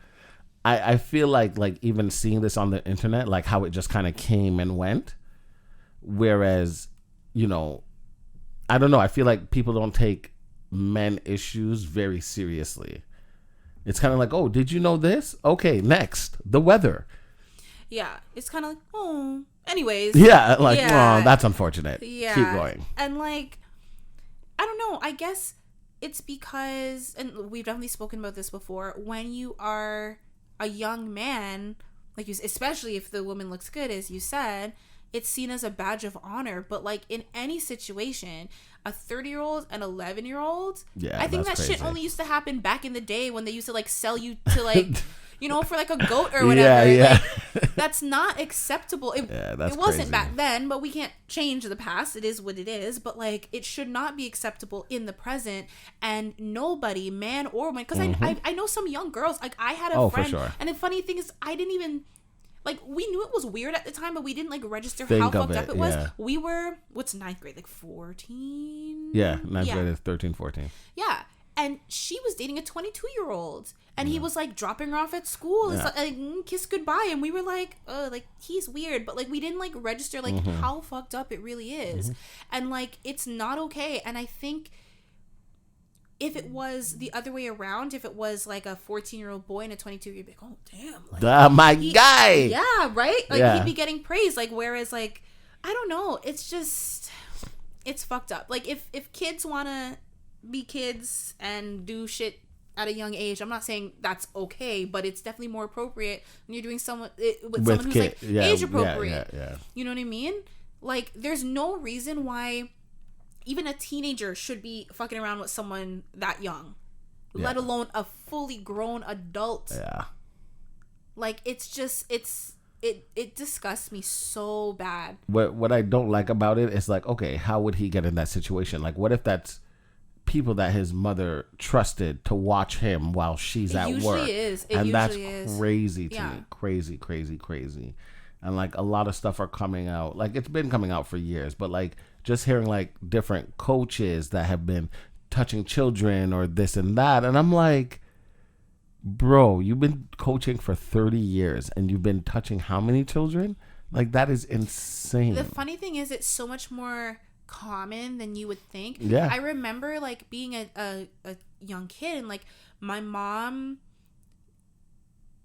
I feel like even seeing this on the internet, like how it just kind of came and went. Whereas, I don't know. I feel like people don't take men issues very seriously. It's kind of like, oh, did you know this? Okay, next, the weather. Yeah, it's kind of like, oh, anyways. Yeah, like, oh, that's unfortunate. Yeah. Keep going. And I don't know. I guess it's because, and we've definitely spoken about this before, when you are a young man, especially if the woman looks good, as you said, it's seen as a badge of honor. But in any situation, a 30-year-old and 11-year-old, I think that crazy. Shit only used to happen back in the day when they used to sell you to for a goat or whatever. Yeah. That's not acceptable. It wasn't crazy. Back then, but we can't change the past. It is what it is. But it should not be acceptable in the present. And nobody, man or woman, because I know some young girls. I had a friend, for sure. And the funny thing is, I didn't even. We knew it was weird at the time, but we didn't register how fucked up it was. Yeah. We were, what's ninth grade? 14? Yeah, ninth grade is 13, 14. Yeah. And she was dating a 22-year-old. And he was dropping her off at school. It's kiss goodbye. And we were he's weird. But we didn't register how fucked up it really is. And it's not okay. And I think if it was the other way around, if it was a 14-year-old boy and a 22, you'd be like, oh damn, my guy. Yeah, right. He'd be getting praised. Whereas I don't know. It's just, it's fucked up. If kids want to be kids and do shit at a young age, I'm not saying that's okay, but it's definitely more appropriate when you're doing with someone who's age appropriate. Yeah. You know what I mean? There's no reason why even a teenager should be fucking around with someone that young, let alone a fully grown adult. Yeah. It's just, it disgusts me so bad. What I don't like about it is okay, how would he get in that situation? What if that's people that his mother trusted to watch him while she's at work? And that's crazy to me. Crazy. And a lot of stuff are coming out. It's been coming out for years, but just hearing different coaches that have been touching children or this and that. And I'm like, bro, you've been coaching for 30 years and you've been touching how many children? That is insane. The funny thing is, it's so much more common than you would think. Yeah. I remember being a young kid and my mom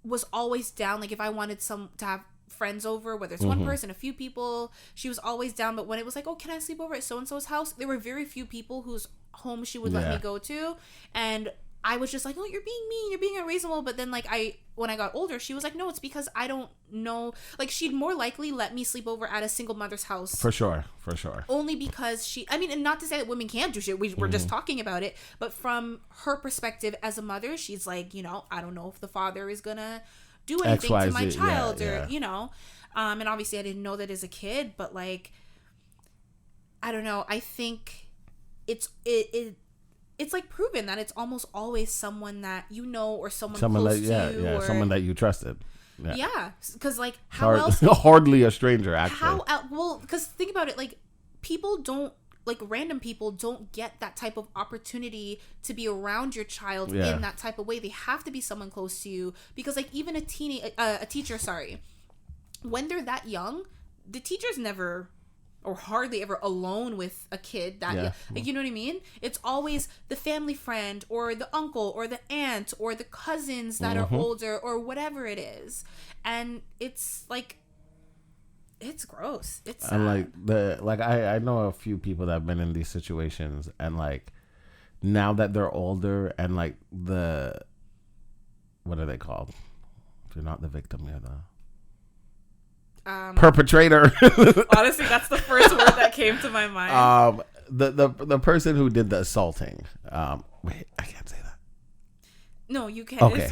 was always down. If I wanted to have friends over, whether it's one person, a few people, she was always down. But when it was oh, can I sleep over at so-and-so's house, there were very few people whose home she would let me go to. And I was just oh, you're being mean, you're being unreasonable. But then when I got older, she was no, it's because I don't know. She'd more likely let me sleep over at a single mother's house. For sure. Only because and not to say that women can't do shit. We're just talking about it. But from her perspective as a mother, she's I don't know if the father is gonna do anything to my child or and obviously I didn't know that as a kid, but I don't know, I think it's proven that it's almost always someone that or someone close to you, or someone that you trusted. Because how else hardly a stranger, actually. Because think about it, people don't random people don't get that type of opportunity to be around your child in that type of way. They have to be someone close to you, because even a teacher, when they're that young, the teacher's never or hardly ever alone with a kid that young. You know what I mean? It's always the family friend or the uncle or the aunt or the cousins that are older or whatever it is. And it's it's gross. It's sad. And I know a few people that have been in these situations, and now that they're older and what are they called? If you're not the victim, you're the perpetrator. Honestly, that's the first word that came to my mind. The person who did the assaulting. Wait, I can't say that. No, you can. Okay.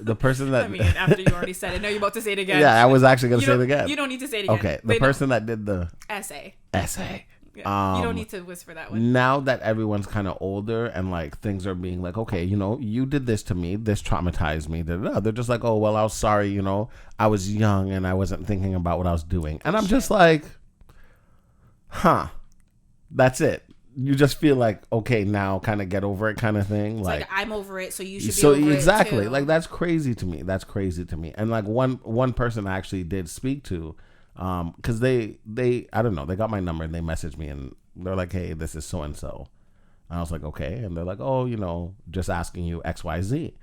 The person that... after you already said it. No, you're about to say it again. Yeah, I was actually going to say it again. You don't need to say it again. Okay, the person that did the... Essay. Yeah, you don't need to whisper that one. Now that everyone's kind of older and things are being okay, you did this to me. This traumatized me. They're just oh, well, I was sorry. I was young and I wasn't thinking about what I was doing. And I'm just that's it. you just feel like, okay, now kind of get over it kind of thing. It's like I'm over it, so you should be over exactly. it too. Like that's crazy to me. And like one person I actually did speak to, because they I don't know, they got my number and they messaged me and they're like, hey, this is so and so. And I was like, okay. And they're like, oh, just asking you XYZ.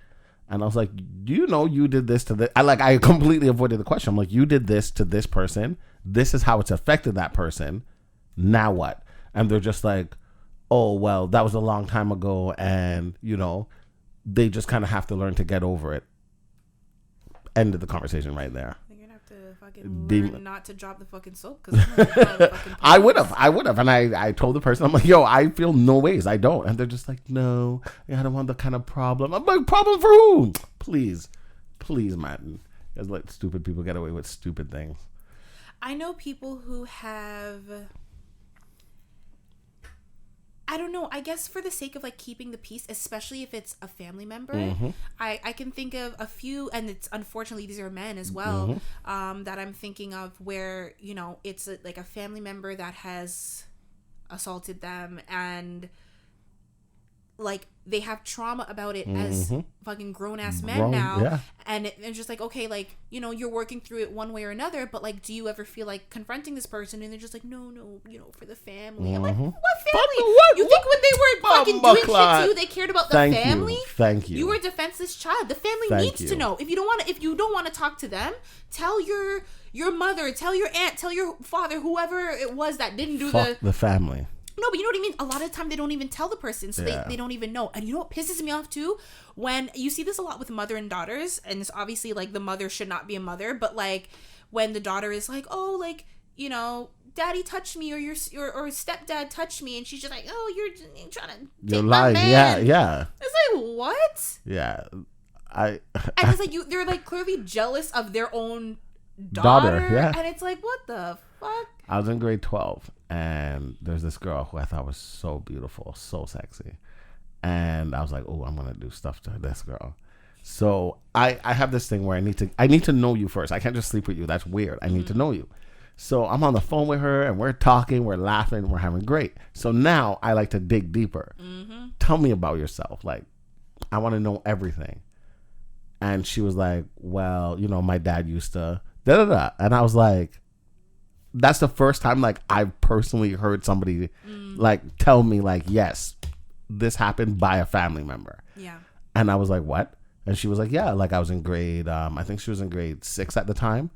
And I was like, do you know you did this to this? I completely avoided the question. I'm like, you did this to this person. This is how it's affected that person. Now what? And they're just like, oh, well, that was a long time ago. And, they just kind of have to learn to get over it. Ended the conversation right there. You're going to have to fucking learn not to drop the fucking soap. Because I would have. And I told the person, I'm like, yo, I feel no ways. I don't. And they're just like, no, I don't want the kind of problem. I'm like, problem for who? Please, man. Just let stupid people get away with stupid things. I know people who have... I don't know. I guess for the sake of keeping the peace, especially if it's a family member, I can think of a few, and it's unfortunately these are men as well, that I'm thinking of where it's a family member that has assaulted them, and they have trauma about it as fucking grown-ass men now. Yeah. And it's just okay, you're working through it one way or another, but do you ever feel like confronting this person? And they're just like, no, for the family. I'm like, what family? You think when they were fucking doing shit to you, they cared about the family? Thank you. You were a defenseless child. The family needs to know. If you don't want to talk to them, tell your mother, tell your aunt, tell your father, whoever it was that didn't do the family. No, but you know what I mean? A lot of the time they don't even tell the person, so they don't even know. And you know what pisses me off too? When you see this a lot with mother and daughters, and it's obviously the mother should not be a mother, but when the daughter is like, oh, daddy touched me, or your stepdad touched me, and she's just like, oh, you're trying to take my man. Yeah. It's like, what? Yeah. And it's they're clearly jealous of their own daughter. Yeah. And it's like, what the fuck? I was in grade 12, and there's this girl who I thought was so beautiful, so sexy. And I was like, oh, I'm going to do stuff to this girl. So I have this thing where I need to know you first. I can't just sleep with you. That's weird. I need to know you. So I'm on the phone with her, and we're talking, we're laughing, we're having great. So now I like to dig deeper. Tell me about yourself. I want to know everything. And she was like, well, my dad used to da-da-da. And I was like, that's the first time I've personally heard somebody tell me yes, this happened by a family member. Yeah. And I was like, what? And she was like, yeah, I was in grade, I think she was in grade 6 at the time.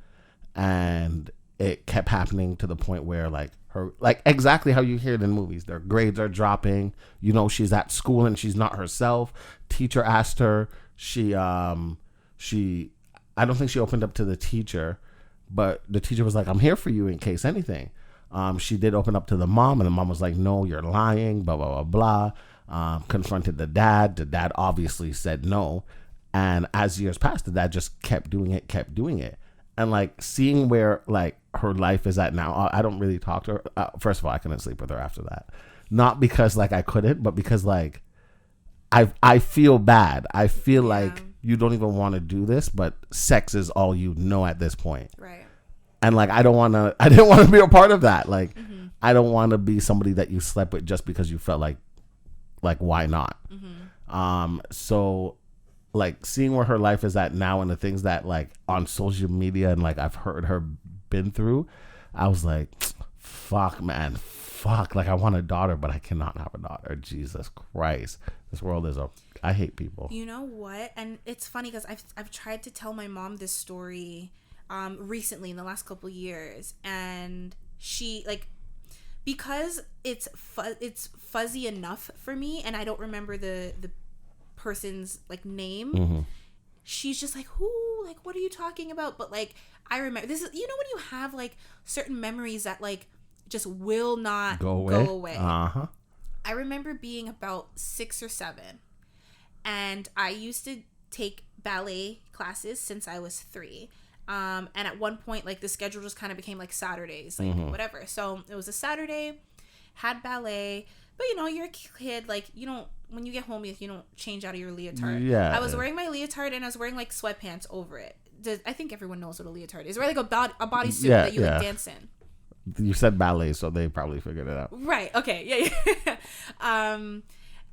And it kept happening to the point where her, exactly how you hear it in movies, their grades are dropping, she's at school and she's not herself. Teacher asked her, I don't think she opened up to the teacher, but the teacher was like, I'm here for you in case anything. She did open up to the mom, and the mom was like, no, you're lying, blah, blah, blah, blah. Confronted the dad. The dad obviously said no. And as years passed, the dad just kept doing it. And seeing where her life is at now, I don't really talk to her. First of all, I couldn't sleep with her after that. Not because I couldn't, but because I feel bad. I feel like you don't even want to do this, but sex is all you know at this point. Right. And I didn't want to be a part of that. I don't want to be somebody that you slept with just because you felt like why not? So seeing where her life is at now and the things that on social media and I've heard her been through, I was like, fuck, man. Fuck. I want a daughter, but I cannot have a daughter. Jesus Christ. This world is I hate people. You know what? And it's funny because I've tried to tell my mom this story recently in the last couple years, and she because it's fuzzy enough for me, and I don't remember the person's name. She's just like, who? What are you talking about? But I remember this is when you have certain memories that just will not go away. I remember being about 6 or 7, and I used to take ballet classes since I was 3. And at one point, the schedule just kind of became Saturdays, whatever. So it was a Saturday, had ballet, but you're a kid, when you get home, you don't change out of your leotard. Yeah. I was wearing my leotard, and I was wearing sweatpants over it. I think everyone knows what a leotard is. Wear a bodysuit that you dance in. You said ballet, so they probably figured it out. Right. Okay. Yeah.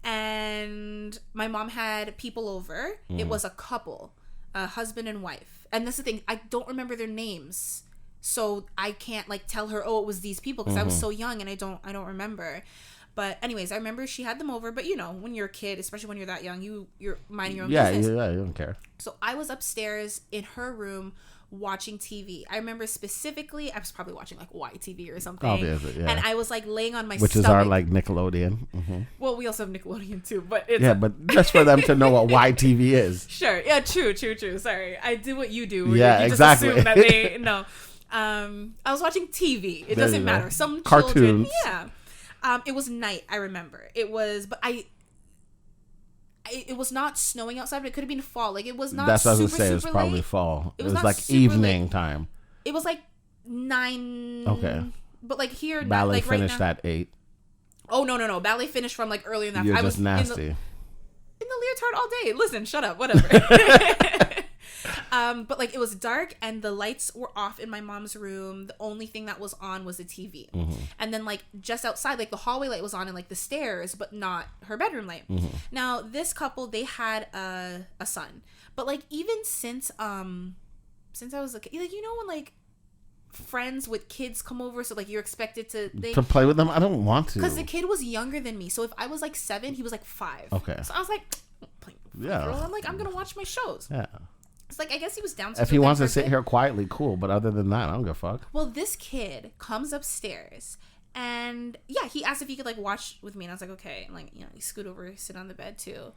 And my mom had people over. It was a couple, a husband and wife. And that's the thing. I don't remember their names. So I can't like tell her, oh, it was these people because I was so young and I don't remember. But anyways, I remember she had them over. But you know, when you're a kid, especially when you're that young, you're minding your own business. Yeah, you don't care. So I was upstairs in her room watching TV. I remember specifically, I was probably watching like YTV or something. Obviously, yeah. And I was like laying on my Which stomach. is our like Nickelodeon. Well, we also have Nickelodeon too, but it's but just for them to know what YTV is. Sure. Yeah, true. Sorry. I do what you do. Yeah, you exactly. Just assume that they know. I was watching TV. It doesn't matter. Some cartoons. Children, yeah. It was night, I remember. It was, but it was not snowing outside, but it could have been fall. Like, it was not That's what I was going to say. It was super probably late. fall. It was not like evening late. Time. It was like 9. Okay. But like here, Ballet like finished right now, at 8. Oh, no. Ballet finished from like earlier in that. You're I just was nasty. In the leotard all day. Listen, shut up. Whatever. But like it was dark and the lights were off in my mom's room. The only thing that was on was the TV. And then like just outside, like the hallway light was on and like the stairs, but not her bedroom light. Now this couple, they had a son, but like even since I was like you know when like friends with kids come over, so like you're expected to play with them. I don't want to because the kid was younger than me. So if I was like 7, he was like 5. Okay. So I was like, girl, I'm like, I'm gonna watch my shows. Yeah. It's like, I guess he was down. If he wants to sit here quietly, cool. But other than that, I don't give a fuck. Well, this kid comes upstairs and yeah, he asked if he could like watch with me, and I was like, okay. And like, you know, he scoot over, sit on the bed too.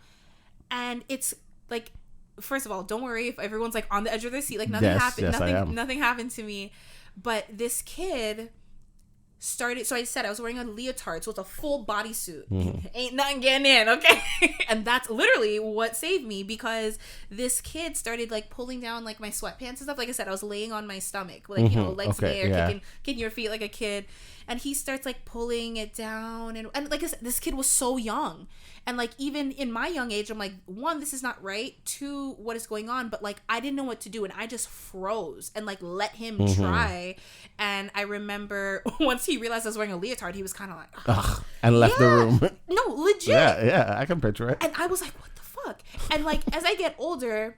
And it's like, first of all, don't worry if everyone's like on the edge of their seat. Like nothing happened. Yes, nothing happened to me. But this kid started, so I said I was wearing a leotard, so it's a full bodysuit. Ain't nothing getting in, okay? And that's literally what saved me, because this kid started like pulling down like my sweatpants and stuff. Like I said, I was laying on my stomach, like you know, legs in the air, kicking your feet like a kid. And he starts like pulling it down, and like I said, this kid was so young. And like even in my young age, I'm like, 1, this is not right. 2, what is going on? But like I didn't know what to do, and I just froze and like let him try. And I remember once he realized I was wearing a leotard, he was kind of like, ugh, and left the room. No, legit. Yeah, I can picture it. And I was like, what the fuck? And like as I get older,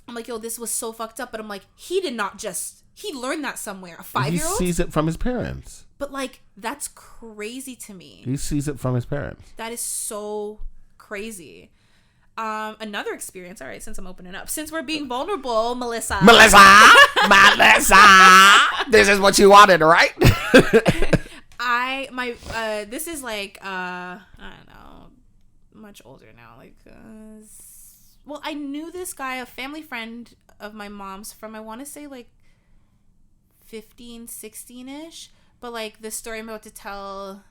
I'm like, yo, this was so fucked up. But I'm like, he learned that somewhere. A 5-year-old He sees it from his parents. But like that's crazy to me. He sees it from his parents. That is so crazy. Another experience. All right, since I'm opening up, since we're being vulnerable, Melissa, this is what you wanted, right? This is like I don't know, much older now. Like, well, I knew this guy, a family friend of my mom's, from I want to say like 15, 16ish. But like the story I'm about to tell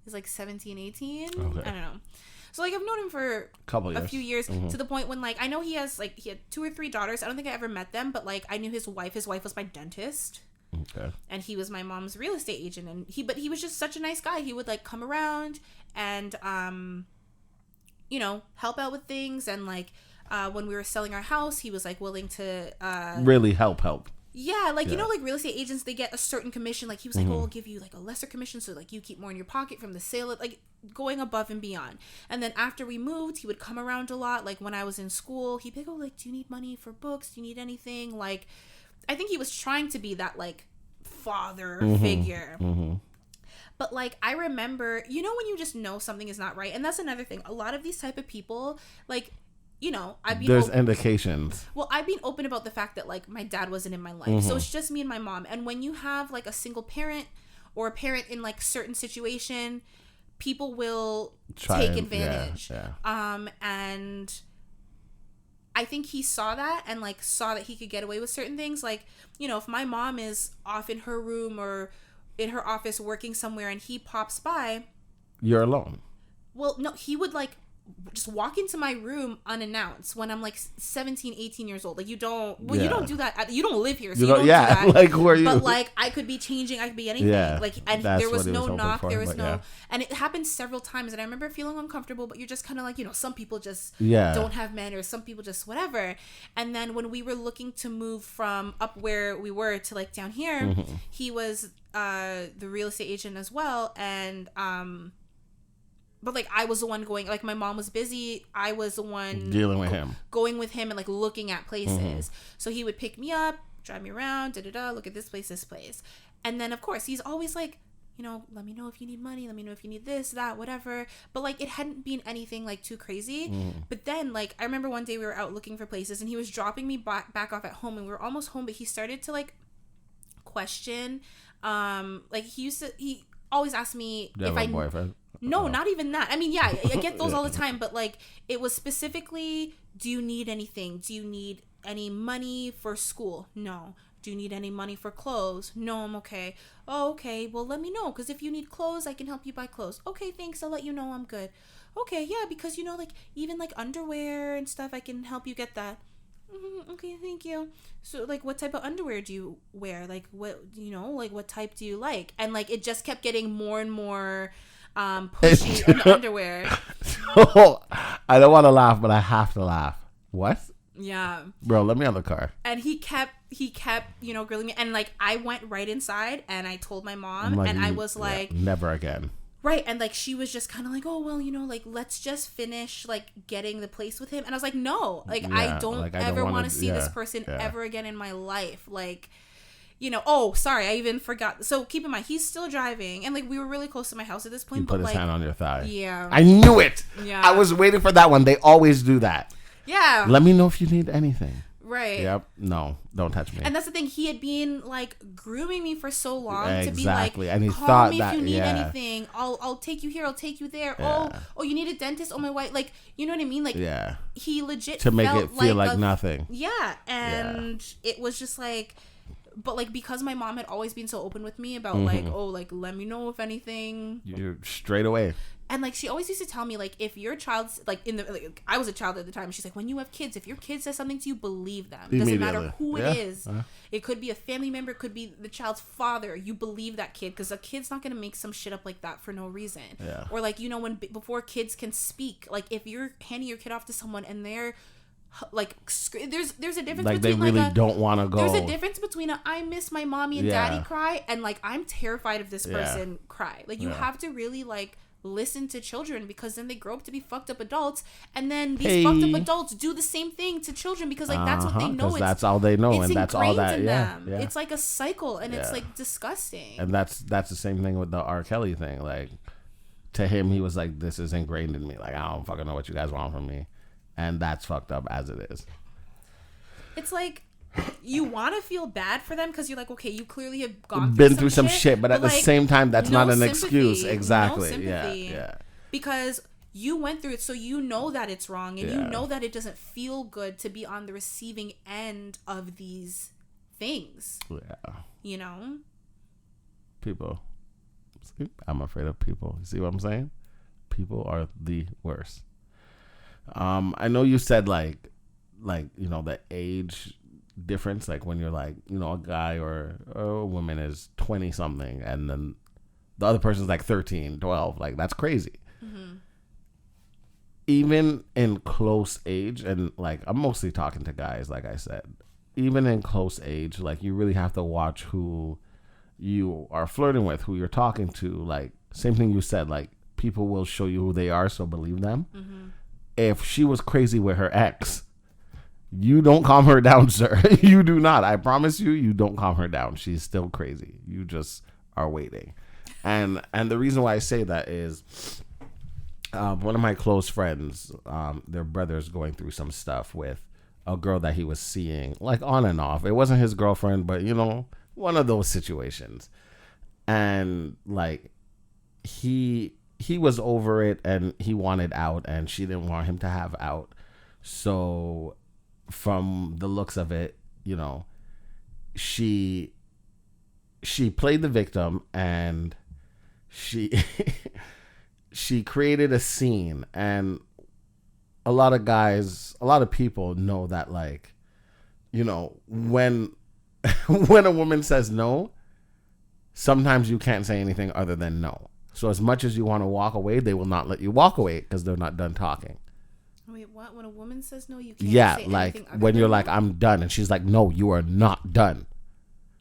is like 17, 18. Okay. I don't know. So like I've known him for a few years to the point when like I know he had 2 or 3 daughters. I don't think I ever met them, but like I knew his wife. His wife was my dentist. Okay. And he was my mom's real estate agent, and he was just such a nice guy. He would like come around and you know, help out with things, and like when we were selling our house, he was like willing to really help. Yeah, like, you know, like real estate agents, they get a certain commission. Like, he was like, oh, I'll give you like a lesser commission, so like you keep more in your pocket from the sale, like going above and beyond. And then after we moved, he would come around a lot. Like when I was in school, he'd be like, oh, like, do you need money for books? Do you need anything? Like, I think he was trying to be that like father figure. But like I remember, you know, when you just know something is not right. And that's another thing. A lot of these type of people, like, you know, there's indications. Well, I've been open about the fact that like my dad wasn't in my life, so it's just me and my mom. And when you have like a single parent or a parent in like certain situation, people will take advantage. And I think he saw that and like saw that he could get away with certain things. Like, you know, if my mom is off in her room or in her office working somewhere and he pops by, you're alone. Well, no, he would like just walk into my room unannounced when I'm like 17, 18 years old. Like you don't do that. You don't live here, so you don't do that. Like who are you? But like I could be changing, I could be anything. Yeah, like, and there was no knock, there was no, and it happened several times, and I remember feeling uncomfortable, but you're just kind of like, you know, some people just don't have manners, some people just whatever. And then when we were looking to move from up where we were to like down here, he was the real estate agent as well, and but like I was the one going, like my mom was busy, I was the one dealing with him, going with him and like looking at places. So he would pick me up, drive me around, look at this place, and then of course he's always like, you know, let me know if you need money, let me know if you need this, that, whatever. But like it hadn't been anything like too crazy. But then like I remember one day we were out looking for places and he was dropping me back off at home, and we were almost home, but he started to like question, like he always asked me if I boyfriend. No, not even that. I mean, yeah, I get those all the time, but like it was specifically, do you need anything? Do you need any money for school? No. Do you need any money for clothes? No, I'm okay. Oh, okay. Well, let me know, because if you need clothes, I can help you buy clothes. Okay, thanks. I'll let you know I'm good. Okay, yeah, because you know, like even like underwear and stuff, I can help you get that. Okay, thank you. So like what type of underwear do you wear? Like what, you know, like what type do you like? And like it just kept getting more and more pushy in the underwear. So, I don't want to laugh, but I have to laugh. What? Yeah. Bro, let me on the car. And he kept, you know, grilling me. And like I went right inside and I told my mom, and I was like, never again. Right. And like she was just kind of like, oh, well, you know, like let's just finish like getting the place with him. And I was like, no, like I don't ever want to see this person ever again in my life. Like, you know, oh, sorry, I even forgot. So keep in mind, he's still driving, and like we were really close to my house at this point. He put his hand on your thigh. Yeah, I knew it. Yeah, I was waiting for that one. They always do that. Yeah. Let me know if you need anything. Right. Yep. No, don't touch me. And that's the thing. He had been like grooming me for so long to be like, and he call thought me that, if you need anything. I'll take you here. I'll take you there. Yeah. Oh, you need a dentist. Oh, my wife. Like, you know what I mean? Like, he legit to make felt it feel like nothing. Yeah, and it was just like. But like because my mom had always been so open with me about like, oh, like let me know if anything. You're straight away. And like she always used to tell me like if your child's like in the like, I was a child at the time. She's like, when you have kids, if your kid says something to you, believe them. It doesn't matter who it is. It could be a family member. It could be the child's father. You believe that kid, because a kid's not gonna make some shit up like that for no reason. Yeah. Or like, you know, when before kids can speak, like if you're handing your kid off to someone and they're like there's a difference like between they really like don't want to go. There's a difference between a I miss my mommy and daddy cry and like I'm terrified of this person cry. Like you have to really like listen to children, because then they grow up to be fucked up adults, and then these fucked up adults do the same thing to children because like that's what they know. That's all they know, and that's all that. Yeah. It's like a cycle, and it's like disgusting. And that's the same thing with the R. Kelly thing. Like to him, he was like, "This is ingrained in me. Like I don't fucking know what you guys want from me." And that's fucked up as it is. It's like you want to feel bad for them because you're like, okay, you clearly have been through some shit, but at the like, same time, that's not an sympathy, excuse. Exactly. No sympathy. Yeah. Because you went through it, so you know that it's wrong, and you know that it doesn't feel good to be on the receiving end of these things. Yeah. You know? People. See, I'm afraid of people. You see what I'm saying? People are the worst. I know you said like you know the age difference, like when you're like, you know, a guy or a woman is 20 something and then the other person's like 13, 12, like that's crazy. Even in close age, and like I'm mostly talking to guys, like I said, even in close age, like you really have to watch who you are flirting with, who you're talking to. Like same thing you said, like people will show you who they are, so believe them. If she was crazy with her ex, you don't calm her down, sir. You do not. I promise you, you don't calm her down. She's still crazy. You just are waiting. And the reason why I say that is one of my close friends, their brother's going through some stuff with a girl that he was seeing, like on and off. It wasn't his girlfriend, but, you know, one of those situations. And like he was over it and he wanted out and she didn't want him to have out. So from the looks of it, you know, she played the victim and she created a scene. And a lot of people know that, like, you know, when a woman says no, sometimes you can't say anything other than no. So as much as you want to walk away, they will not let you walk away because they're not done talking. Wait, what? When a woman says no, you can't say like anything other when than you're no? like, I'm done. And she's like, no, you are not done.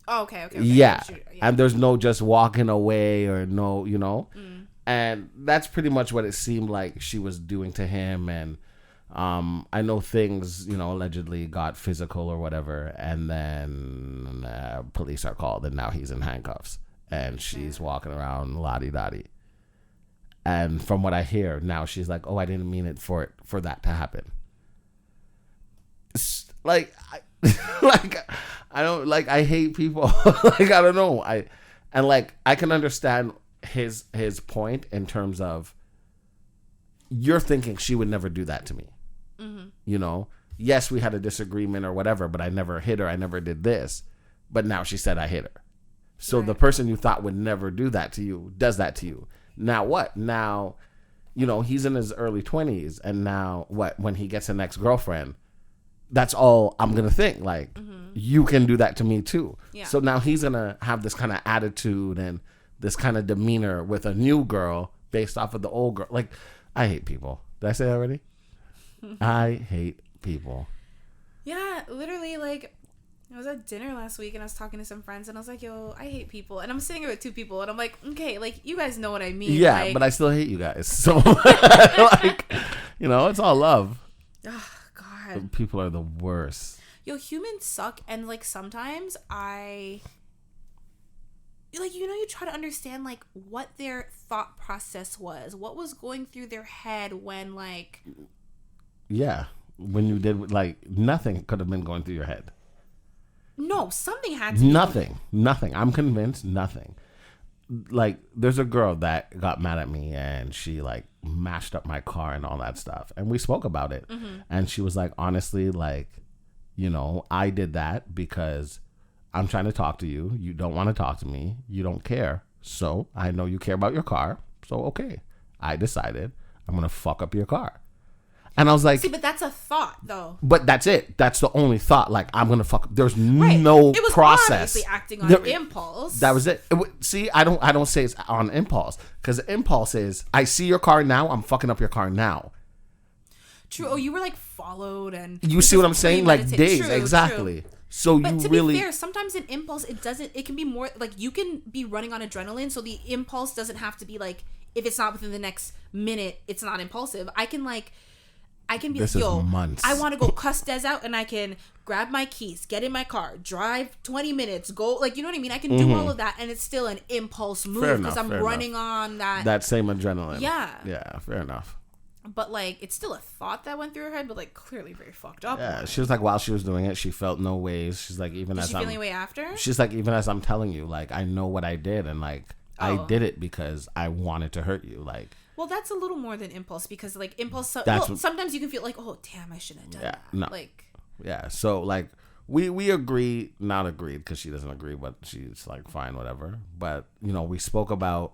Oh, okay. Yeah. And there's no just walking away or no, and that's pretty much what it seemed like she was doing to him. And I know things, allegedly got physical or whatever, and then police are called, and now he's in handcuffs, and she's walking around la-di-da-di. And from what I hear now, she's like, "Oh, I didn't mean it for that to happen." Like, I hate people. I don't know. I can understand his point in terms of you're thinking she would never do that to me. Mm-hmm. Yes, we had a disagreement or whatever, but I never hit her. I never did this. But now she said I hit her. So the person you thought would never do that to you does that to you. Now what? Now, he's in his early 20s, and now what? When he gets an ex-girlfriend, that's all I'm going to think. Like, you can do that to me too. Yeah. So now he's going to have this kind of attitude and this kind of demeanor with a new girl based off of the old girl. Like, I hate people. Did I say that already? I hate people. Yeah, literally, like, I was at dinner last week and I was talking to some friends and I was like, yo, I hate people. And I'm sitting here with two people and I'm like, okay, like, you guys know what I mean. Yeah, like, but I still hate you guys. So, like, it's all love. Oh, God. People are the worst. Yo, humans suck. And, like, sometimes you try to understand, like, what their thought process was. What was going through their head when, like... Yeah. When you did, like, nothing could have been going through your head. No, something had to be. Nothing. I'm convinced nothing. Like, there's a girl that got mad at me and she, like, mashed up my car and all that stuff. And we spoke about it. Mm-hmm. And she was like, honestly, like, I did that because I'm trying to talk to you. You don't want to talk to me. You don't care. So I know you care about your car. So, okay. I decided I'm going to fuck up your car. And I was like... See, but that's a thought, though. But that's it. That's the only thought. Like, I'm going to fuck... There's no process. It was obviously acting on impulse. That was it. See, I don't say it's on impulse. Because impulse is, I see your car now, I'm fucking up your car now. True. Oh, you were, like, followed and... You see what I'm saying? Like, days. True, exactly. True. So but you to really... be fair, sometimes an impulse, it can be more... Like, you can be running on adrenaline, so the impulse doesn't have to be, like... If it's not within the next minute, it's not impulsive. I can be this like, yo, months. I want to go cuss Des out, and I can grab my keys, get in my car, drive 20 minutes, go, like, you know what I mean? I can do all of that, and it's still an impulse move because I'm running on that same adrenaline. Yeah. Yeah, fair enough. But, like, it's still a thought that went through her head, but, like, clearly very fucked up. Yeah, she was like, while she was doing it, she felt no ways. She's like, even as I'm... feeling way after? She's like, even as I'm telling you, like, I know what I did, and, like, I did it because I wanted to hurt you, like... Well, that's a little more than impulse because, like, sometimes you can feel like, oh, damn, I shouldn't have done that. No. Like, yeah. So, like, we agreed, not agreed because she doesn't agree, but she's like, fine, whatever. But, we spoke about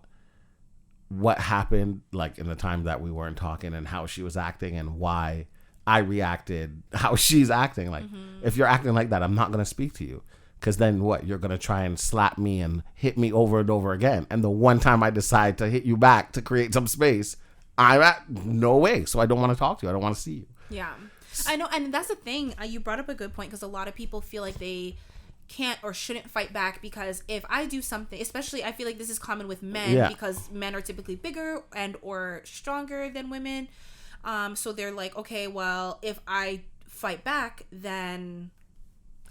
what happened, like, in the time that we weren't talking and how she was acting and why I reacted, how she's acting. Like, if you're acting like that, I'm not going to speak to you. Because then what? You're going to try and slap me and hit me over and over again. And the one time I decide to hit you back to create some space, no way. So I don't want to talk to you. I don't want to see you. Yeah. I know. And that's the thing. You brought up a good point because a lot of people feel like they can't or shouldn't fight back because if I do something, especially I feel like this is common with men because men are typically bigger and or stronger than women. So they're like, okay, well, if I fight back, then...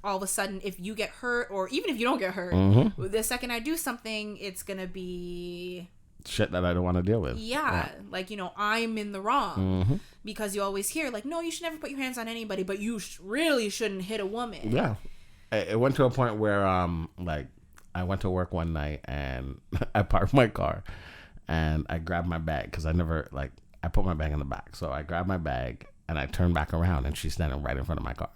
all of a sudden, if you get hurt, or even if you don't get hurt, the second I do something, it's going to be... shit that I don't want to deal with. Yeah. Like, I'm in the wrong. Because you always hear, like, no, you should never put your hands on anybody, but you really shouldn't hit a woman. Yeah. It went to a point where, like, I went to work one night, and I parked my car, and I grabbed my bag, because I put my bag in the back. So I grabbed my bag, and I turned back around, and she's standing right in front of my car.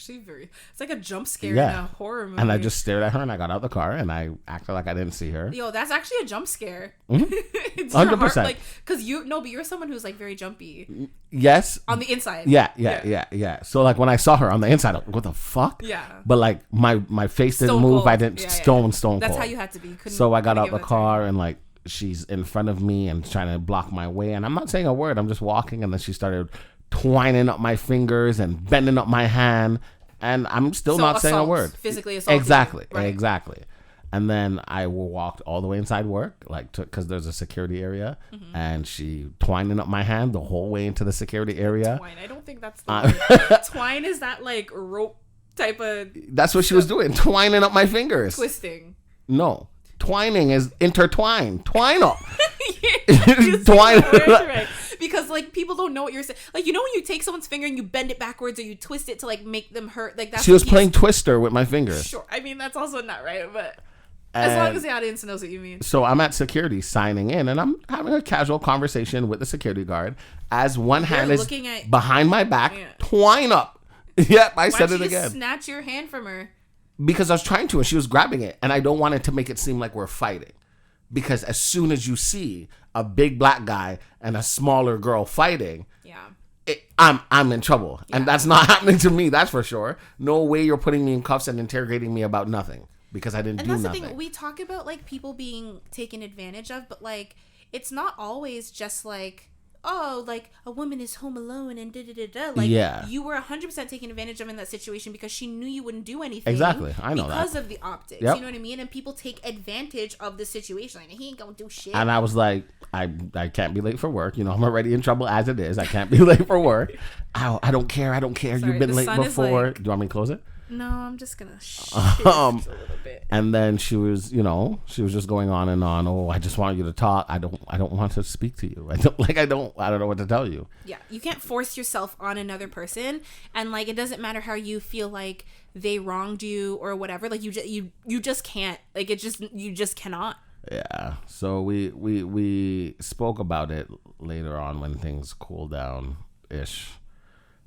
It's like a jump scare in a horror movie. And I just stared at her and I got out the car and I acted like I didn't see her. Yo, that's actually a jump scare. It's 100%. Like, because but you're someone who's like very jumpy. Yes. On the inside. Yeah. So like when I saw her on the inside, like, what the fuck? Yeah. But like my face didn't move. I didn't stone cold. That's how you had to be. So I got out the car and like she's in front of me and trying to block my way. And I'm not saying a word. I'm just walking. And then she started twining up my fingers and bending up my hand. And I'm still not saying a word. Physically assault. Exactly. Right. Exactly. And then I walked all the way inside work, like, because there's a security area, and she twining up my hand the whole way into the security area. Twine. I don't think that's the word. Twine is that like rope type of. That's what she was doing, twining up my fingers. Twisting. No, twining is intertwine. Twine up. Twine. Right. Because like people don't know what you're saying. Like, you know when you take someone's finger and you bend it backwards or you twist it to like make them hurt. Like that's. She was playing Twister with my fingers. Sure. I mean that's also not right, but. As long as the audience knows what you mean. So I'm at security signing in, and I'm having a casual conversation with the security guard as one hand is behind my back, twine up. Yep, I said it again. Snatch your hand from her. Because I was trying to, and she was grabbing it, and I don't want it to make it seem like we're fighting. Because as soon as you see a big black guy and a smaller girl fighting, I'm in trouble, and that's not happening to me. That's for sure. No way you're putting me in cuffs and interrogating me about nothing. Because I didn't do nothing. And that's the thing. We talk about, like, people being taken advantage of, but, like, it's not always just, like, oh, like, a woman is home alone and da-da-da-da. Like, you were 100% taken advantage of in that situation because she knew you wouldn't do anything. Exactly. I know because that. of the optics. Yep. You know what I mean? And people take advantage of the situation. Like, he ain't gonna do shit. And I was like, I can't be late for work. You know, I'm already in trouble as it is. I can't be late for work. I don't care. Sorry, you've been late before. Do you want me to close it? No, I'm just gonna shift a little bit. And then she was just going on and on. Oh, I just want you to talk. I don't want to speak to you. I don't know what to tell you. Yeah, you can't force yourself on another person, and like it doesn't matter how you feel like they wronged you or whatever. Like you just can't. Like you just cannot. Yeah. So we spoke about it later on when things cooled down ish.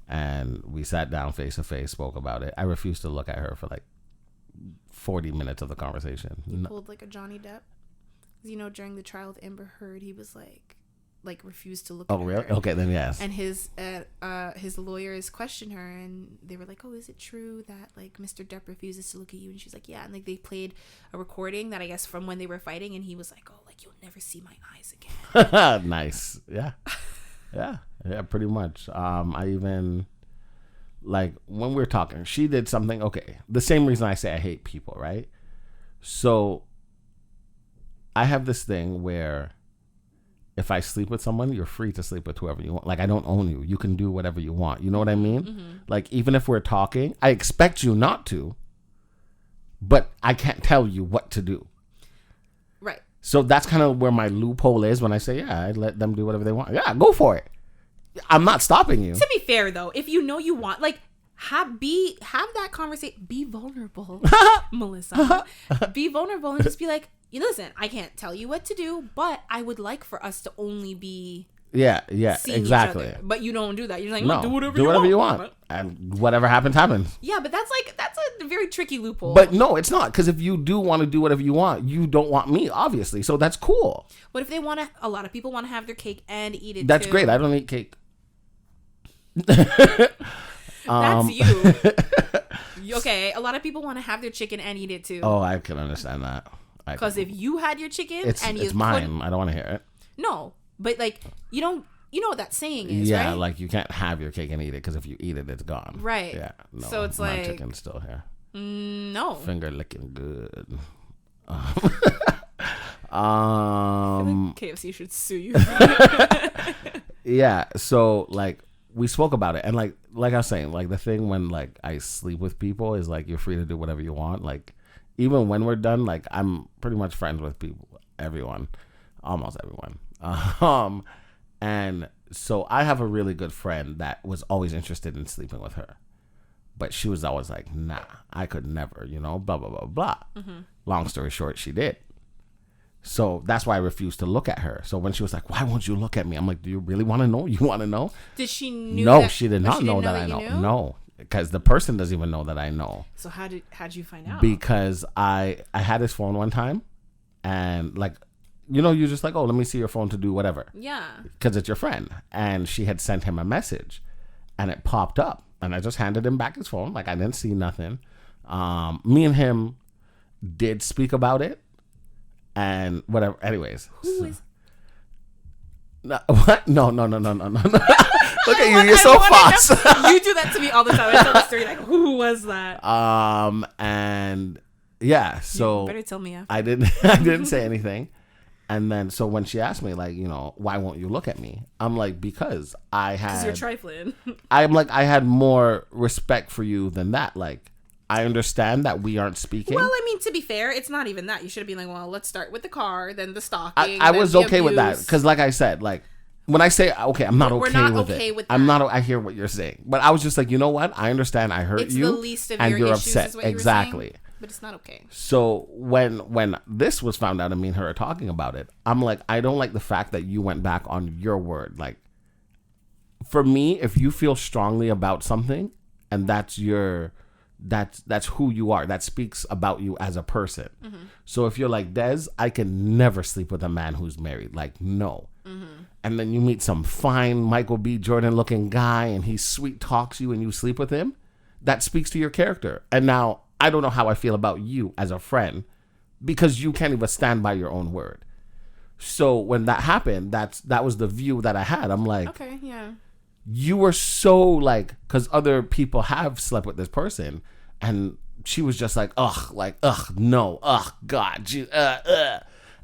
And we sat down face to face, spoke about it. I refused to look at her for like 40 minutes of the conversation. You pulled like a Johnny Depp. You know, during the trial of Amber Heard, he was like refused to look at her. Oh, really? Okay, then yes. And his lawyers questioned her, and they were like, "Oh, is it true that like Mr. Depp refuses to look at you?" And she's like, "Yeah." And like they played a recording that I guess from when they were fighting, and he was like, "Oh, like you'll never see my eyes again." Nice. Yeah. Yeah, pretty much. I even, like, when we were talking, she did something, okay, the same reason I say I hate people, right? So, I have this thing where if I sleep with someone, you're free to sleep with whoever you want. Like, I don't own you. You can do whatever you want. You know what I mean? Mm-hmm. Like, even if we're talking, I expect you not to, but I can't tell you what to do. Right. So that's kind of where my loophole is when I say, yeah, I let them do whatever they want. Yeah, go for it. I'm not stopping you. To be fair, though, if you know you want, like, have that conversation. Be vulnerable, Melissa. Be vulnerable and just be like, listen, I can't tell you what to do, but I would like for us to only be exactly. But you don't do that. You're like, no, do whatever you want. And whatever happens. Yeah, but that's a very tricky loophole. But no, it's not, because if you do want to do whatever you want, you don't want me, obviously. So that's cool. What if they want to? A lot of people want to have their cake and eat it. That's too. Great. I don't eat cake. That's you. Okay, a lot of people want to have their chicken and eat it too. Oh, I can understand that. Because if you had your chicken and it's mine, I don't want to hear it. No, but like you know what that saying is, right? Yeah, like you can't have your cake and eat it because if you eat it, it's gone. Right. Yeah. No, so it's my like chicken's still here. No. Finger licking good. KFC should sue you. Yeah. So like we spoke about it, and like I was saying, like the thing when like I sleep with people is like you're free to do whatever you want. Like even when we're done, like I'm pretty much friends with people, almost everyone. And so I have a really good friend that was always interested in sleeping with her, but she was always like, nah, I could never, blah, blah, blah, blah. Mm-hmm. Long story short, she did. So that's why I refused to look at her. So when she was like, why won't you look at me? I'm like, do you really want to know? You want to know? Did she know? No, she did not know that I know. No, because the person doesn't even know that I know. So how'd you find out? Because I had his phone one time, and like, you're just like, oh, let me see your phone to do whatever. Yeah. Because it's your friend. And she had sent him a message, and it popped up, and I just handed him back his phone. Like I didn't see nothing. Me and him did speak about it. And whatever. Anyways. Who is? No, what? No. Look at you. You're so fast. You do that to me all the time. I tell the story like, who was that? And yeah, so you better tell me after. I didn't say anything. And then, so when she asked me, like, why won't you look at me? I'm like, because you're trifling. I'm like, I had more respect for you than that. Like, I understand that we aren't speaking. Well, I mean, to be fair, it's not even that. You should have been like, well, let's start with the car, then the stalking. I was okay with that. Because like I said, like, when I say, okay, I'm not okay with it. We're not okay with that. I hear what you're saying. But I was just like, you know what? I understand. I hurt you. It's the least of your issues, upset. Is what exactly. You were saying, but it's not okay. So when this was found out and me and her are talking about it, I'm like, I don't like the fact that you went back on your word. Like, for me, if you feel strongly about something and that's who you are, that speaks about you as a person. Mm-hmm. So if you're like, Des, I can never sleep with a man who's married. Like, no. Mm-hmm. And then you meet some fine Michael B. Jordan looking guy and he sweet talks you and you sleep with him, that speaks to your character. And now I don't know how I feel about you as a friend because you can't even stand by your own word. So when that happened, that was the view that I had. I'm like, okay, yeah. You were so like, because other people have slept with this person, and she was just like, no, God,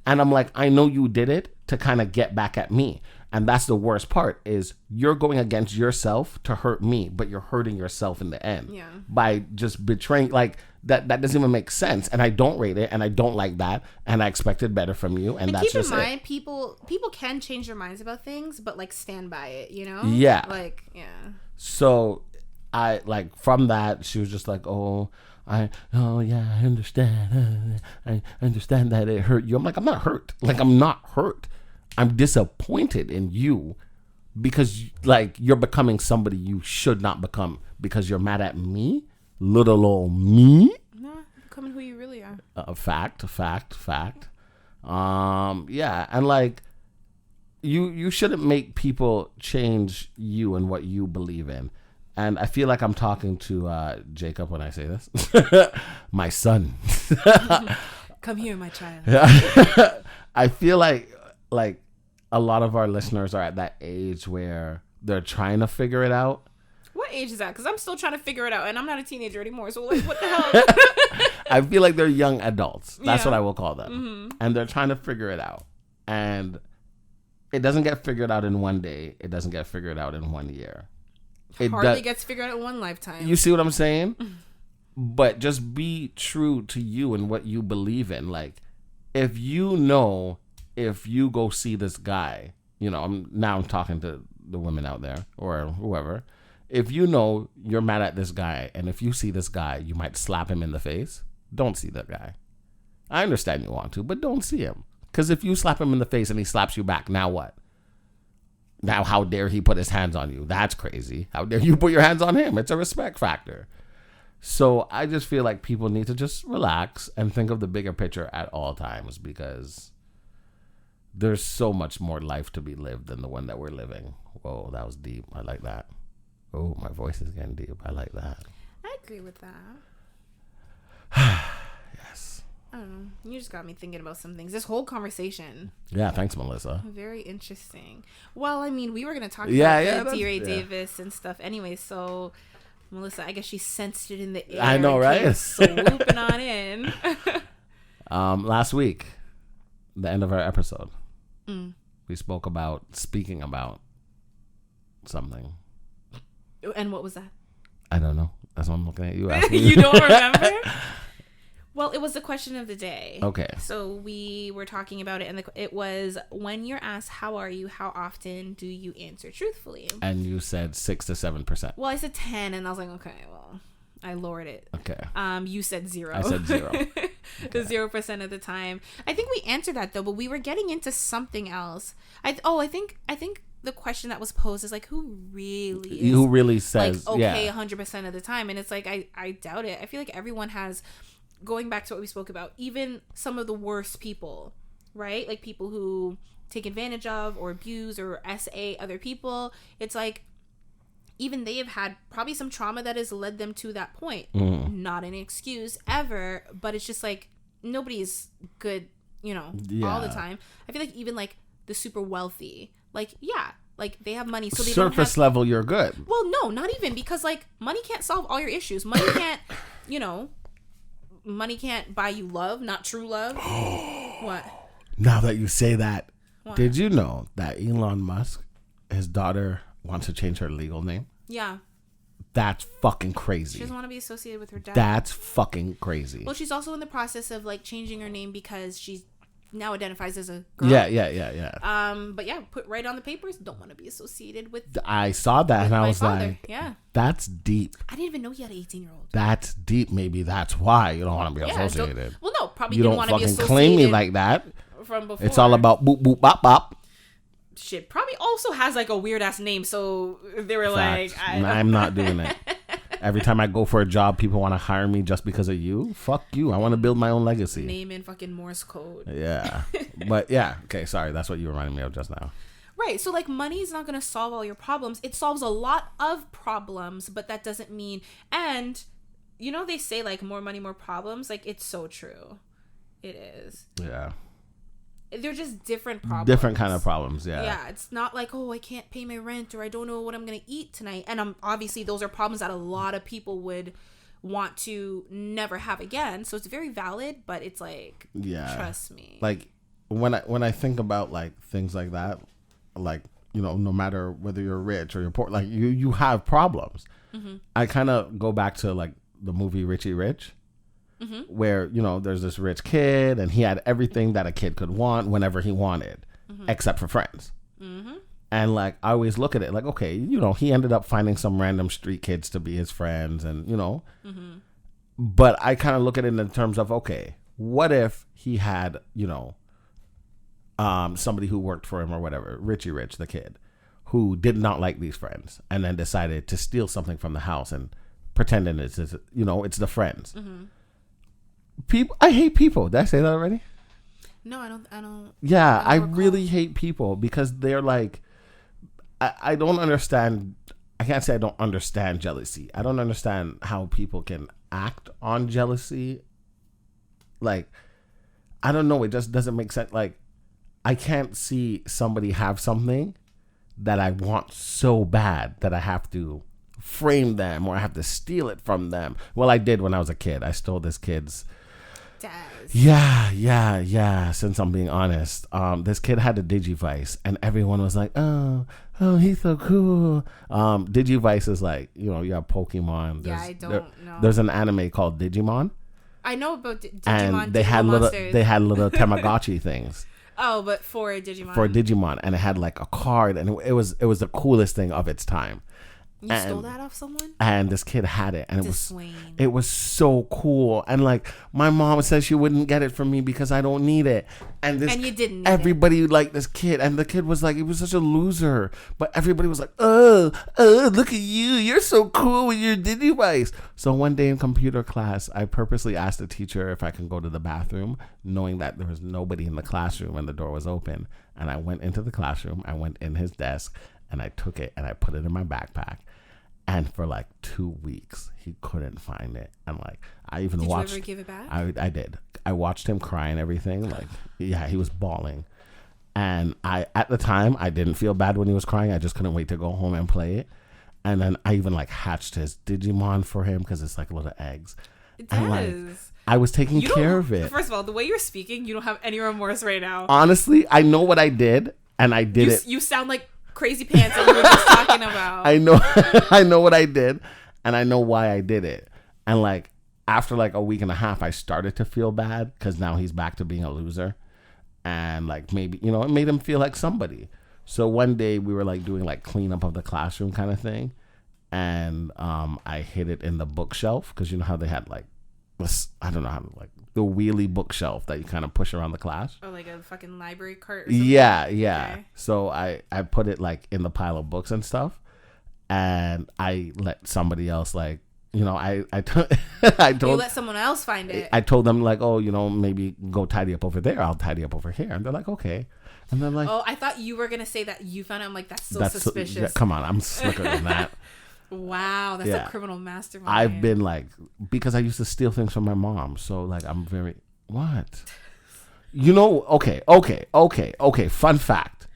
and I'm like, I know you did it to kind of get back at me. And that's the worst part is you're going against yourself to hurt me, but you're hurting yourself in the end by just betraying. Like that doesn't even make sense. And I don't rate it, and I don't like that. And I expected better from you. And that's just it. Keep in mind, people can change their minds about things, but like stand by it, Yeah. Like, yeah. So I like from that, she was just like, I understand. I understand that it hurt you. I'm like, I'm not hurt. Like, I'm not hurt. I'm disappointed in you because like you're becoming somebody you should not become because you're mad at me, little old me. No, becoming who you really are. Fact. Yeah, and like you shouldn't make people change you and what you believe in. And I feel like I'm talking to Jacob when I say this, my son. Come here, my child. I feel like a lot of our listeners are at that age where they're trying to figure it out. What age is that? Because I'm still trying to figure it out, and I'm not a teenager anymore. So like, what the hell? I feel like they're young adults. That's what I will call them. Mm-hmm. And they're trying to figure it out. And it doesn't get figured out in one day. It doesn't get figured out in 1 year. It hardly gets figured out in one lifetime. You see what I'm saying? But just be true to you and what you believe in. Like, if you go see this guy, I'm talking to the women out there or whoever. If you're mad at this guy, and if you see this guy, you might slap him in the face. Don't see that guy. I understand you want to, but don't see him. Because if you slap him in the face and he slaps you back, now what? Now, how dare he put his hands on you? That's crazy. How dare you put your hands on him? It's a respect factor. So I just feel like people need to just relax and think of the bigger picture at all times because there's so much more life to be lived than the one that we're living. Whoa, that was deep. I like that. Oh, my voice is getting deep. I like that. I agree with that. Yes. I don't know. You just got me thinking about some things. This whole conversation. Yeah, thanks, Melissa. Very interesting. Well, I mean, we were going to talk about D. Ray Davis and stuff anyway, so Melissa, I guess she sensed it in the air. I know, right? Swooping on in. Last week, the end of our episode, we spoke about speaking about something. And what was that? I don't know. That's what I'm looking at you. You don't remember? Well, it was the question of the day. Okay. So we were talking about it, and it was, when you're asked, how are you, how often do you answer truthfully? And you said 6 to 7%. Well, I said 10, and I was like, okay, well, I lowered it. Okay. You said 0. I said 0. Okay. 0% of the time. I think we answered that, though, but we were getting into something else. I think the question that was posed is like, who really says like, okay, 100% of the time? And it's like, I doubt it. I feel like everyone has, going back to what we spoke about, even some of the worst people, right? Like people who take advantage of or abuse or SA other people. It's like, even they have had probably some trauma that has led them to that point. Not an excuse ever, but it's just like, nobody's good, all the time. I feel like even like the super wealthy, like, yeah, Like, they have money, so they surface level, you're good. Well, no, not even, because, like, money can't solve all your issues. Money can't, money can't buy you love, not true love. What? Now that you say that, what? Did you know that Elon Musk, his daughter, wants to change her legal name? Yeah. That's fucking crazy. She doesn't want to be associated with her dad. That's fucking crazy. Well, she's also in the process of, like, changing her name because she's now identifies as a girl. Yeah. But yeah, put right on the papers. Don't want to be associated with. I saw that and I was like, yeah, that's deep. I didn't even know he had an 18-year-old. That's deep. Maybe that's why you don't want to be associated. Well, no, probably you didn't don't want to be fucking associated. Claim me like that. From before, it's all about boop boop bop bop. Shit, probably also has like a weird ass name, so they were Facts. like, I'm not doing it. Every time I go for a job, people want to hire me just because of you. Fuck you. I want to build my own legacy. Name in fucking Morse code. Yeah. But yeah. Okay. Sorry. That's what you reminded me of just now. Right. So, like, money is not going to solve all your problems. It solves a lot of problems, but that doesn't mean. And, they say, like, more money, more problems. Like, it's so true. It is. Yeah. They're just different problems. Different kind of problems, yeah. Yeah, it's not like, I can't pay my rent or I don't know what I'm going to eat tonight. And obviously those are problems that a lot of people would want to never have again. So it's very valid, but it's like, trust me. Like, when I think about, like, things like that, like, no matter whether you're rich or you're poor, like, you have problems. Mm-hmm. I kind of go back to, like, the movie Richie Rich. Mm-hmm. Where, there's this rich kid and he had everything that a kid could want whenever he wanted, except for friends. Mm-hmm. And, like, I always look at it like, okay, he ended up finding some random street kids to be his friends and, but I kind of look at it in terms of, okay, what if he had, somebody who worked for him or whatever, Richie Rich, the kid, who did not like these friends and then decided to steal something from the house and pretending it's the friends. Mm-hmm. People, I hate people. Did I say that already? No, I don't. Yeah, I really hate people because they're like, I don't understand. I can't say I don't understand jealousy. I don't understand how people can act on jealousy. Like, I don't know. It just doesn't make sense. Like, I can't see somebody have something that I want so bad that I have to frame them or I have to steal it from them. Well, I did when I was a kid. I stole this kid's. Yeah. Since I'm being honest, this kid had a Digivice, and everyone was like, "Oh, he's so cool." Digivice is like, you have Pokemon. I don't know. There's an anime called Digimon. I know about Digimon. And they had little Tamagotchi things. Oh, but for Digimon. For Digimon, and it had like a card, and it was the coolest thing of its time. You stole that off someone? And this kid had it, and Deswayne. it was so cool. And like, my mom said she wouldn't get it for me because I don't need it. And you didn't. Everybody liked this kid, and the kid was like, he was such a loser. But everybody was like, oh, look at you, you're so cool with your Digivice. So one day in computer class, I purposely asked the teacher if I can go to the bathroom, knowing that there was nobody in the classroom and the door was open. And I went into the classroom. I went in his desk, and I took it and I put it in my backpack. And for like 2 weeks, he couldn't find it. And like, I even watched. Did you ever give it back? I did. I watched him cry and everything. Like, yeah, he was bawling. And at the time, I didn't feel bad when he was crying. I just couldn't wait to go home and play it. And then I even like hatched his Digimon for him because it's like little eggs. It does. And, like, I was taking care of it. First of all, the way you're speaking, you don't have any remorse right now. Honestly, I know what I did, and I did it. You sound like Crazy Pants that you were just talking about. I know what I did, and I know why I did it. And like, after like a week and a half, I started to feel bad because now he's back to being a loser, and like, maybe it made him feel like somebody. So one day we were like doing like cleanup of the classroom kind of thing, and I hid it in the bookshelf because you know how they had like this, I don't know how to, like, the wheelie bookshelf that you kind of push around the class. Oh, like a fucking library cart or something? Yeah. Okay. So I put it like in the pile of books and stuff, and I let somebody else like, I told you let someone else find it. I told them like, oh, maybe go tidy up over there. I'll tidy up over here. And they're like, okay. And they're like, oh, I thought you were going to say that you found it. I'm like, that's so suspicious. Yeah, come on. I'm slicker than that. Wow, that's a criminal mastermind. I've been like, because I used to steal things from my mom. So like, I'm very, what? Okay. Fun fact.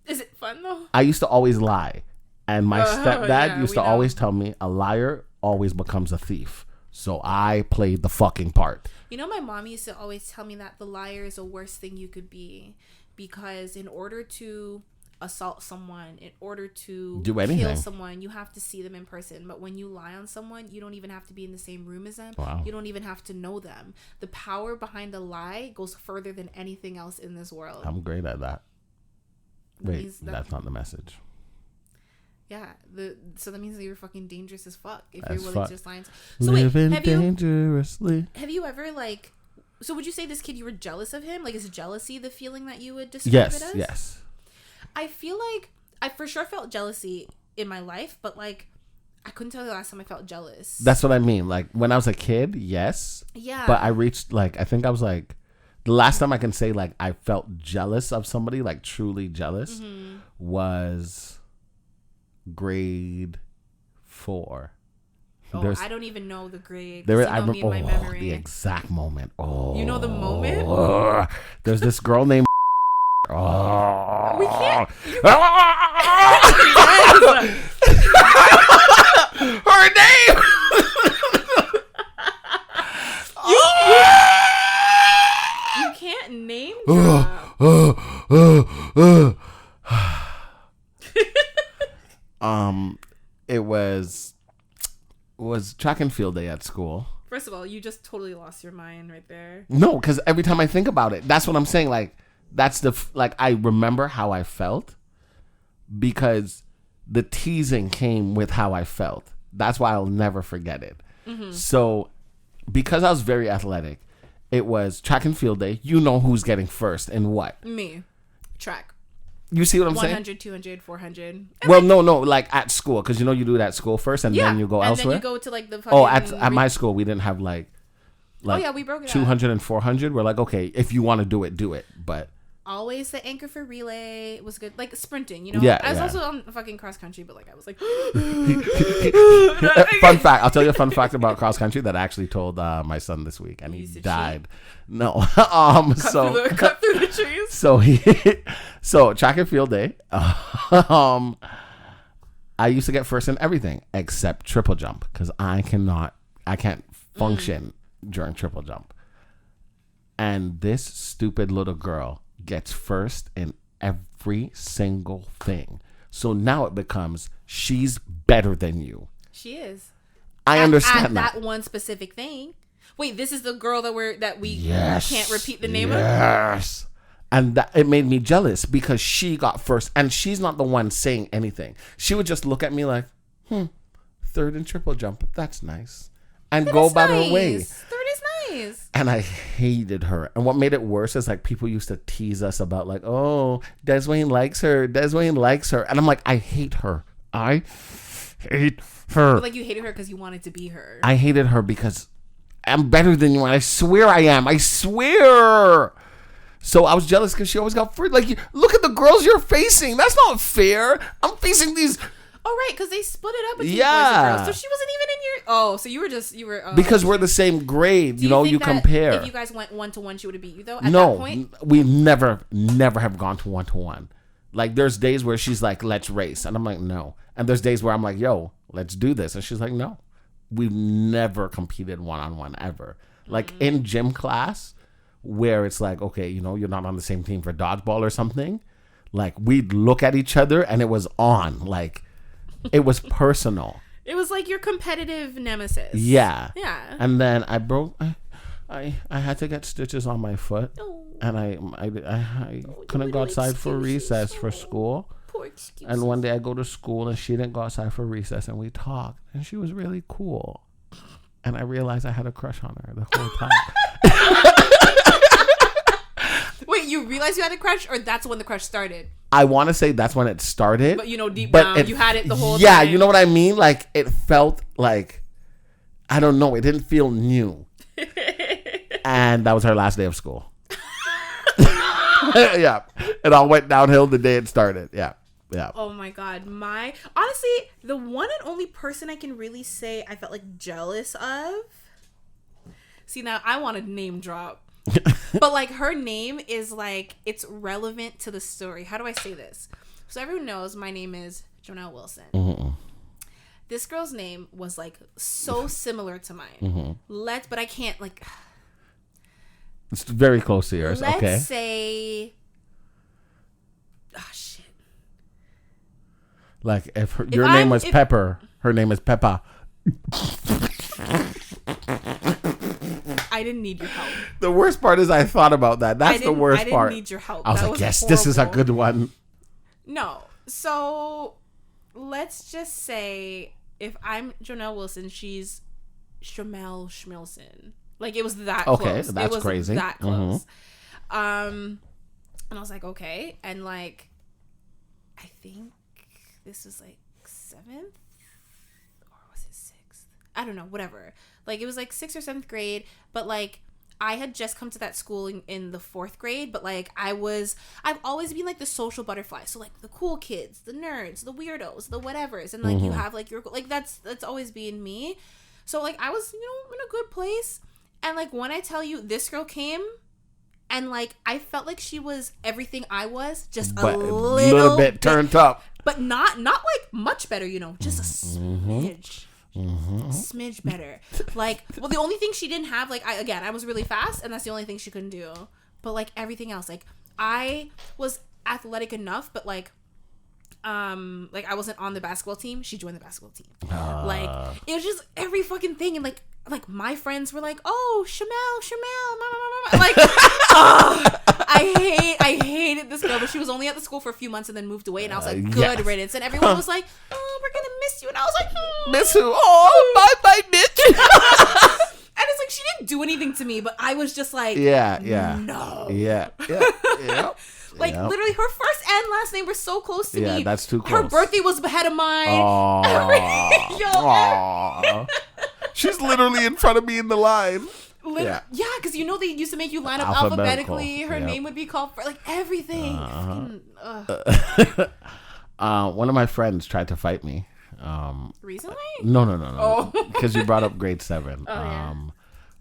Is it fun though? I used to always lie. And my stepdad used to know. always tell me a liar always becomes a thief. So I played the fucking part. You know, my mom used to always tell me that the liar is the worst thing you could be, because in order to assault someone, in order to kill someone, you have to see them in person. But when you lie on someone, you don't even have to be in the same room as them. Wow. You don't even have to know them. The power behind a lie goes further than anything else in this world. I'm great at that. Wait, that's not the message. Yeah, so that means that you're fucking dangerous as fuck if you're willing to just lie. So living dangerously. Have you ever like? So would you say this kid, you were jealous of him? Like, is jealousy the feeling that you would describe it as? Yes. I feel like I for sure felt jealousy in my life, but like I couldn't tell you the last time I felt jealous. That's what I mean. Like when I was a kid, yes. Yeah. But I reached I think I was like, the last time I can say like I felt jealous of somebody, like truly jealous, was grade 4. Oh, I don't even know the grade. I remember my memory. The exact moment. Oh, you know the moment? There's this girl named. Oh, we can't. Her name. You can't name drop. It was track and field day at school. First of all, you just totally lost your mind right there. No, because every time I think about it, that's what I'm saying. Like, that's I remember how I felt because the teasing came with how I felt. That's why I'll never forget it. Mm-hmm. So, because I was very athletic, it was track and field day. You know who's getting first and what? Me. Track. You see what I'm 100, saying? 200, 400. Well, no, like at school, because you do it at school first, and then you go elsewhere. And then you go to like the fucking... at my school, we didn't have like we broke it 200 and 400. We're like, okay, if you want to do it. But always the anchor for relay was good, like sprinting. You know, I was also on fucking cross country, but like I was like. Fun fact! I'll tell you a fun fact about cross country that I actually told my son this week, and he died. No, cut through the trees. So track and field day. I used to get first in everything except triple jump because I can't function during triple jump. And this stupid little girl gets first in every single thing. So now it becomes she's better than you. She is. I understand that one specific thing. Wait, this is the girl that we can't repeat the name of? Yes. And it made me jealous because she got first and she's not the one saying anything. She would just look at me like, third in triple jump. That's nice. And go about her way. Third is nice. And I hated her. And what made it worse is like people used to tease us about like, oh, Deswayne likes her. Deswayne likes her. And I'm like, I hate her. I hate her. But like you hated her because you wanted to be her. I hated her because I'm better than you. And I swear I am. I swear. So I was jealous because she always got first. Like, look at the girls you're facing. That's not fair. I'm facing these. Oh, right, because they split it up between boys and girls. So she wasn't even in your... Oh, so you were... because we're the same grade, you compare. If you guys went 1-to-1, she would have beat you, though, at that point? We never have gone to 1-to-1. Like, there's days where she's like, let's race. And I'm like, no. And there's days where I'm like, yo, let's do this. And she's like, no. We've never competed one-on-one ever. Like, in gym class, where it's like, okay, you're not on the same team for dodgeball or something. Like, we'd look at each other, and it was on. Like... It was personal. It was like your competitive nemesis. Yeah. Yeah. And then I broke. I had to get stitches on my foot, and I couldn't go outside for recess for school. Poor excuse. And one day I go to school, and she didn't go outside for recess, and we talked, and she was really cool, and I realized I had a crush on her the whole time. Wait, you realized you had a crush, or that's when the crush started? I want to say that's when it started. But deep down, you had it the whole time. Yeah, you know what I mean? Like, it felt like, I don't know, it didn't feel new. And that was her last day of school. Yeah. It all went downhill the day it started. Yeah. Yeah. Oh my God. Honestly, the one and only person I can really say I felt like jealous of. See, now I want to name drop. But like her name is like, it's relevant to the story. How do I say this? So everyone knows my name is Jonel Wilson. Mm-hmm. This girl's name was like so similar to mine. Mm-hmm. But I can't like. It's very close to yours. Let's say. Oh shit. Like if your name was Pepper, her name is Peppa. I didn't need your help. The worst part is I thought about that. That's the worst part. I didn't need your help. I was like, yes, this is a good one. No. So let's just say if I'm Jonel Wilson, she's Shamel Schmilson. Like it was that close. Okay, that's crazy. That close. And I was like, okay. And like, I think this was like 7th or was it 6th? I don't know, whatever. Like it was like 6th or 7th grade, but like I had just come to that school in the 4th grade, but like I've always been like the social butterfly. So like the cool kids, the nerds, the weirdos, the whatevers. And like you have like your, like that's always been me. So like I was, in a good place. And like when I tell you this girl came and like I felt like she was everything I was, just a little bit turned up. But not like much better, just a smidge. Smidge better. Like, well, the only thing she didn't have, like, I was really fast, and that's the only thing she couldn't do. But like everything else, like I was athletic enough, but like I wasn't on the basketball team. She joined the basketball team. Like it was just every fucking thing, and like my friends were like, "Oh, Shamel, like, I hated this girl, but she was only at the school for a few months and then moved away, and I was like, good riddance. And everyone was like, "Oh, we're gonna miss you," and I was like, "Miss who? Oh, bye, bitch." And it's like she didn't do anything to me, but I was just like, no, yeah. Like literally, her first and last name were so close to me. Yeah, that's too close. Her birthday was ahead of mine. She's literally in front of me in the line. Yeah, because they used to make you line up alphabetically. Her name would be called for like everything. One of my friends tried to fight me. Recently? No. Because you brought up grade 7. Yeah.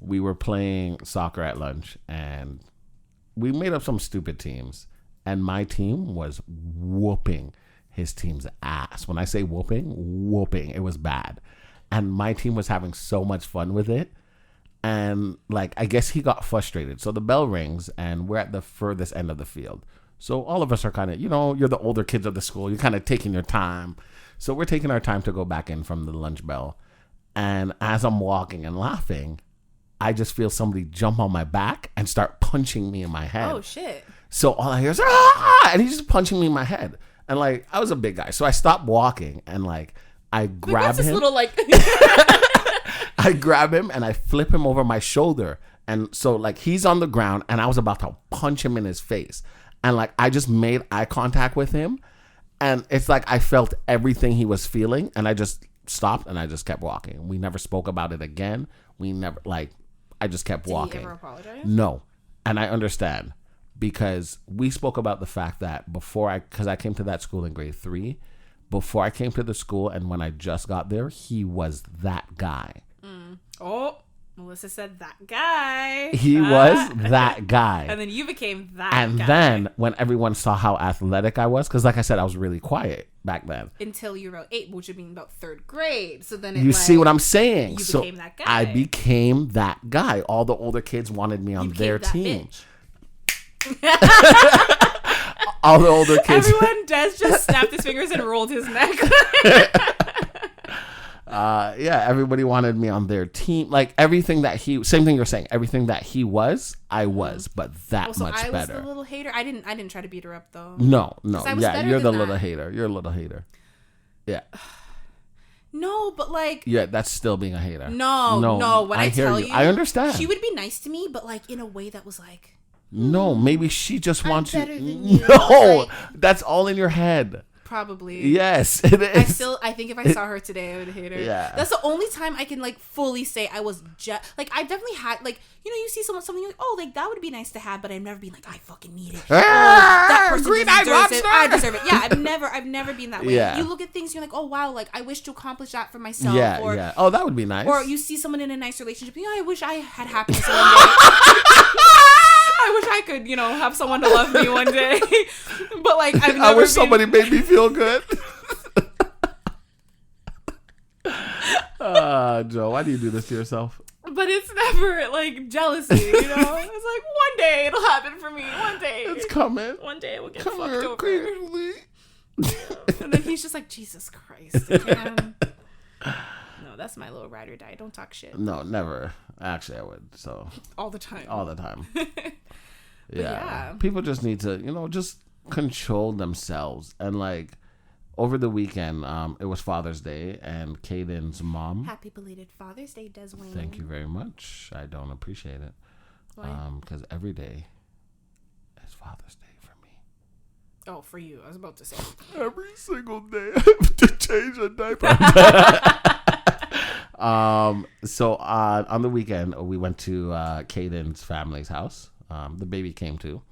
We were playing soccer at lunch, and we made up some stupid teams. And my team was whooping his team's ass. When I say whooping, it was bad. And my team was having so much fun with it. And like, I guess he got frustrated. So the bell rings and we're at the furthest end of the field. So all of us are kind of, you're the older kids of the school. You're kind of taking your time. So we're taking our time to go back in from the lunch bell. And as I'm walking and laughing, I just feel somebody jump on my back and start punching me in my head. Oh, shit. So all I hear is, "Ah!" And he's just punching me in my head. And like, I was a big guy. So I stopped walking and like, I grab him. Little, like... I grab him and I flip him over my shoulder. And so like he's on the ground and I was about to punch him in his face. And like I just made eye contact with him. And it's like I felt everything he was feeling. And I just stopped and I just kept walking. We never spoke about it again. I just kept walking. Did he ever apologize? No. And I understand. Because we spoke about the fact that because I came to that school in grade 3, before I came to the school and when I just got there, he was that guy. Oh, Melissa said that guy. He was that guy. And then you became that guy. And then when everyone saw how athletic I was, because like I said, I was really quiet back then. Until you wrote 8, which would mean about 3rd grade. So then you see what I'm saying? You became that guy. I became that guy. All the older kids wanted me on their team. All the older kids. Everyone, Des just snapped his fingers and rolled his neck. Everybody wanted me on their team. Like everything that same thing you're saying. Everything that he was, I was, but that much better. I was the little hater. I didn't try to beat her up though. No. Yeah, you're the little hater. You're a little hater. Yeah. No, but like. Yeah, that's still being a hater. No. When I tell you, I understand. She would be nice to me, but like in a way that was like. No, maybe she just wants you. You. No, that's all in your head. Probably. Yes, it is. I think if I saw her today, I would hate her. Yeah. That's the only time I can like fully say I was like I definitely had like you see something you're like, oh, like that would be nice to have, but I've never been like I fucking need it. That person green-eyed deserves lobster. it. I deserve it. Yeah, I've never been that way. Yeah. You look at things, you're like, oh wow, like I wish to accomplish that for myself. Yeah. Oh, that would be nice. Or you see someone in a nice relationship, I wish I had happiness one day. I wish I could, have someone to love me one day. But like, I wish somebody made me feel good. Joe, why do you do this to yourself? But it's never like jealousy, It's like one day it'll happen for me. One day it's coming. One day we'll get Come fucked here, over. And then he's just like, Jesus Christ, man. No, that's my little ride or die. Don't talk shit. No, never. Actually, I would. So all the time. All the time. Yeah. People just need to, just control themselves. And like over the weekend, it was Father's Day, and Caden's mom. Happy belated Father's Day, Deswayne. Thank you very much. I don't appreciate it. Why? Because every day is Father's Day for me. Oh, for you. I was about to say. Every single day I have to change a diaper. So on the weekend, we went to Caden's family's house. The baby came too.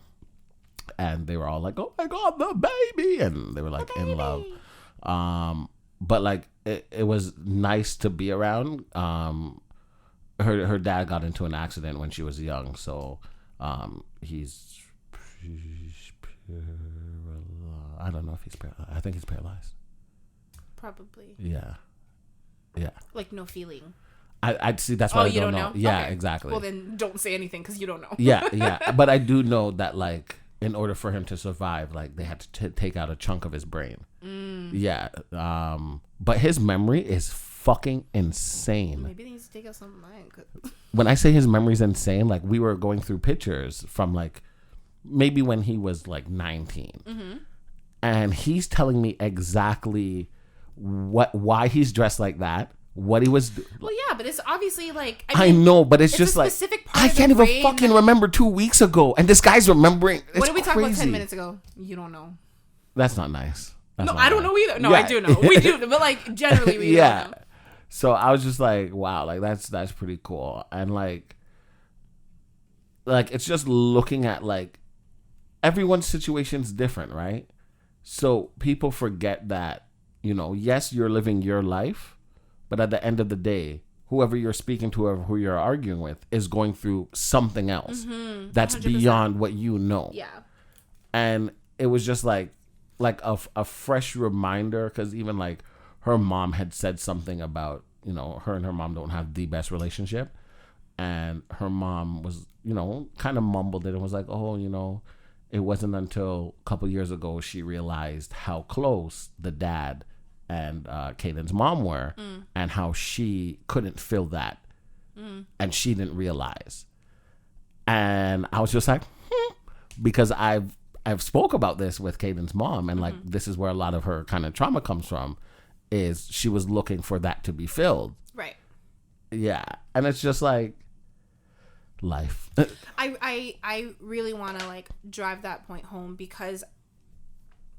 And they were all like, "Oh my God, the baby!" And they were like in love. But like it was nice to be around. Her dad got into an accident when she was young, so he's I don't know if he's paralyzed. I think he's paralyzed. Probably. Yeah. Like no feeling. I see. That's why I you don't know. Yeah, okay. Exactly. Well, then don't say anything because you don't know. Yeah. But I do know that like in order for him to survive, like they had to take out a chunk of his brain. Yeah. But his memory is fucking insane. Maybe they need to take out some of mine. When I say his memory is insane, like we were going through pictures from like maybe when he was like 19, and he's telling me exactly why he's dressed like that. What he was well, yeah, but it's obviously like I know, but it's just like I can't even fucking remember 2 weeks ago, and this guy's remembering. What did we talk about 10 minutes ago? You don't know. That's not nice. That's I don't know either. No, yeah. I do know. We do, but like generally we don't know. So I was just like, wow, like that's pretty cool, and like it's just looking at like everyone's situation's different, right? So people forget that yes, you're living your life. But at the end of the day, whoever you're speaking to or who you're arguing with is going through something else that's 100%. Beyond what you know. Yeah. And it was just like a fresh reminder, because even like her mom had said something about, her and her mom don't have the best relationship. And her mom was, kind of mumbled it and was like, oh, it wasn't until a couple years ago she realized how close the dad and Caden's mom were, and how she couldn't feel that, and she didn't realize. And I was just like, because I've spoke about this with Caden's mom, and like this is where a lot of her kind of trauma comes from, is she was looking for that to be filled. Right. Yeah, and it's just like life. I really want to like drive that point home, because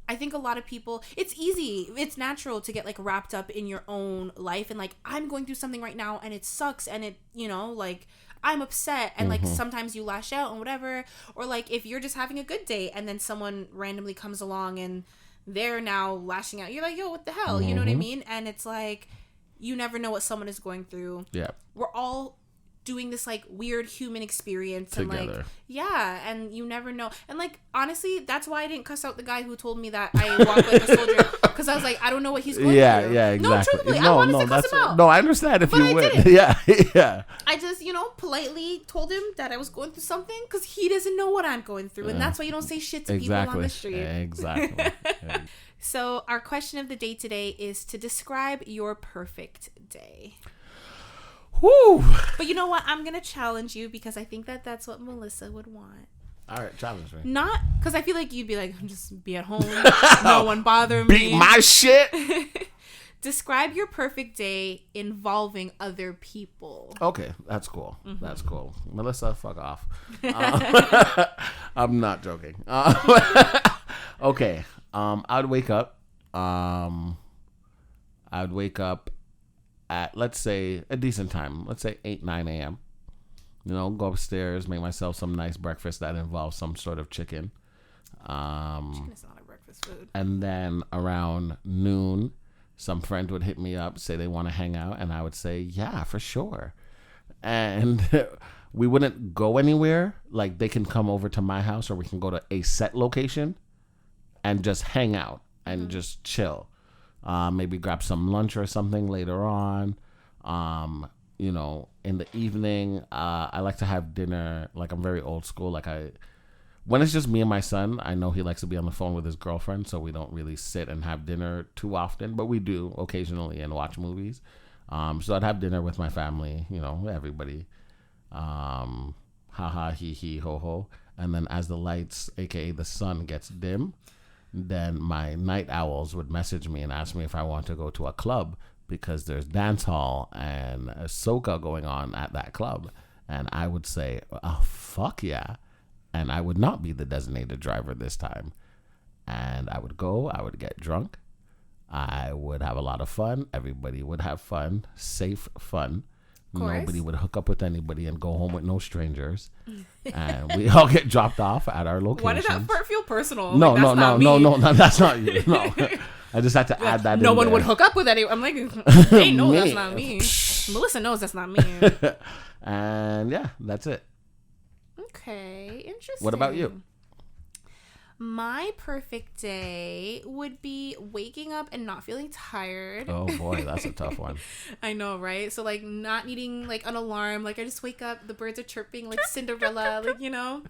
I think a lot of people, it's easy, it's natural to get like wrapped up in your own life and like, I'm going through something right now and it sucks and it, like I'm upset and like sometimes you lash out and whatever, or like if you're just having a good day and then someone randomly comes along and they're now lashing out, you're like, yo, what the hell? You know what I mean? And it's like, you never know what someone is going through. Yeah. We're all doing this like weird human experience together. And like and you never know, and like honestly that's why I didn't cuss out the guy who told me that I walk like a soldier, because I was like, I don't know what he's going through. Exactly. No, truthfully, I wanted to cuss him out. No, I understand if but you would. Yeah I just politely told him that I was going through something, because he doesn't know what I'm going through, and that's why you don't say shit to people on the street. Exactly. So our question of the day today is to describe your perfect day. Whew. But you know what? I'm going to challenge you, because I think that that's what Melissa would want. All right, challenge me. Not because I feel like you'd be like, just be at home, no one bother me. Beat my shit. Describe your perfect day involving other people. Okay, that's cool. That's cool. Melissa, fuck off. I'm not joking. Okay, I'd wake up. I'd wake up at, let's say, a decent time. Let's say 8, 9 a.m. Go upstairs, make myself some nice breakfast that involves some sort of chicken. Chicken is not a breakfast food. And then around noon, some friend would hit me up, say they want to hang out, and I would say, yeah, for sure. and we wouldn't go anywhere. Like, they can come over to my house, or we can go to a set location and just hang out and just chill. Maybe grab some lunch or something later on. You know, in the evening, I like to have dinner. Like, I'm very old school. Like, when it's just me and my son, I know he likes to be on the phone with his girlfriend, so we don't really sit and have dinner too often, but we do occasionally and watch movies. So I'd have dinner with my family, you know, everybody. Ha ha, he he, ho ho. And then as the lights, aka the sun, gets dim, then my night owls would message me and ask me if I want to go to a club, because there's dance hall and a soca going on at that club. And I would say, oh, fuck yeah. And I would not be the designated driver this time. And I would go, I would get drunk. I would have a lot of fun. Everybody would have fun, safe fun. Nobody would hook up with anybody and go home with no strangers. And we all get dropped off at our locations. Why did that part feel personal? No, that's not you. No. I just had to add that in. No one would hook up with anyone. I'm like, hey, no, that's not me. Melissa knows that's not me. And yeah, that's it. Okay, interesting. What about you? My perfect day would be waking up and not feeling tired. Oh boy, that's a tough one. I know, right? So like not needing like an alarm. Like I just wake up, the birds are chirping like Cinderella, like, you know.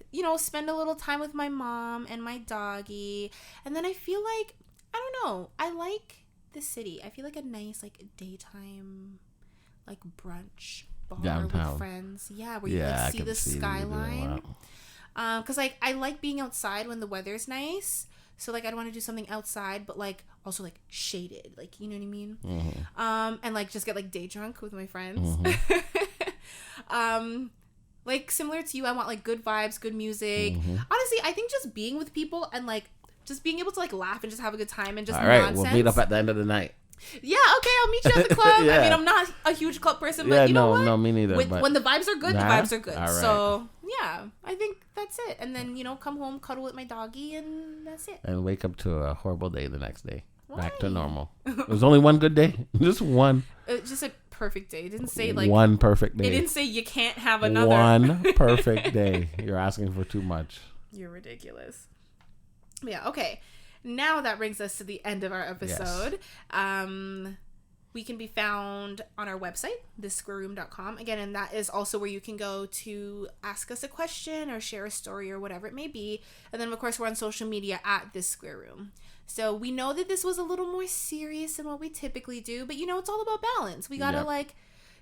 You know, spend a little time with my mom and my doggy. And then I feel like, I don't know, I like the city. I feel like a nice like daytime like brunch bar downtown with friends. Yeah, where you like see the skyline. Cause like I like being outside when the weather's nice. So like I'd want to do something outside, but like also like shaded, like, you know what I mean? Mm-hmm. And like just get like day drunk with my friends. Mm-hmm. Like similar to you, I want like good vibes, good music. Mm-hmm. Honestly, I think just being with people and like just being able to like laugh and just have a good time and just all right, nonsense. We'll meet up at the end of the night. Yeah, okay, I'll meet you at the club. Yeah. I mean, I'm not a huge club person, but you know what? No, me neither. When the vibes are good, the vibes are good. Right. So, yeah, I think that's it. And then, you know, come home, cuddle with my doggy, and that's it. And wake up to a horrible day the next day. Why? Back to normal. It was only one good day. Just one. Just a perfect day. It didn't say, like... one perfect day. It didn't say you can't have another. One perfect day. You're asking for too much. You're ridiculous. Yeah, okay. Now that brings us to the end of our episode. Yes. We can be found on our website, thesquareroom.com. Again, and that is also where you can go to ask us a question or share a story or whatever it may be. And then, of course, we're on social media at This Square Room. So we know that this was a little more serious than what we typically do. But, you know, it's all about balance. We got to, like,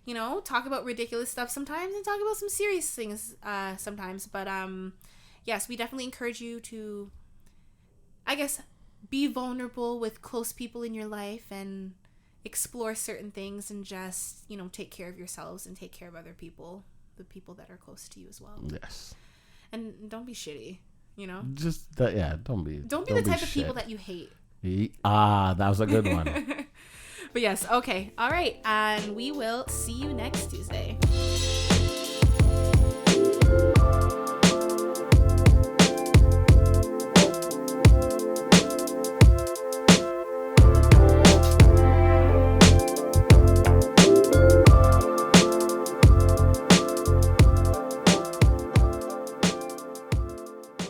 you know, talk about ridiculous stuff sometimes and talk about some serious things sometimes. But, yes, we definitely encourage you to, I guess, be vulnerable with close people in your life and explore certain things and just, you know, take care of yourselves and take care of other people, the people that are close to you as well. Yes. And don't be shitty, you know? Just that, yeah, don't be the type of people that you hate. That was a good one. But yes, okay. All right. And we will see you next Tuesday.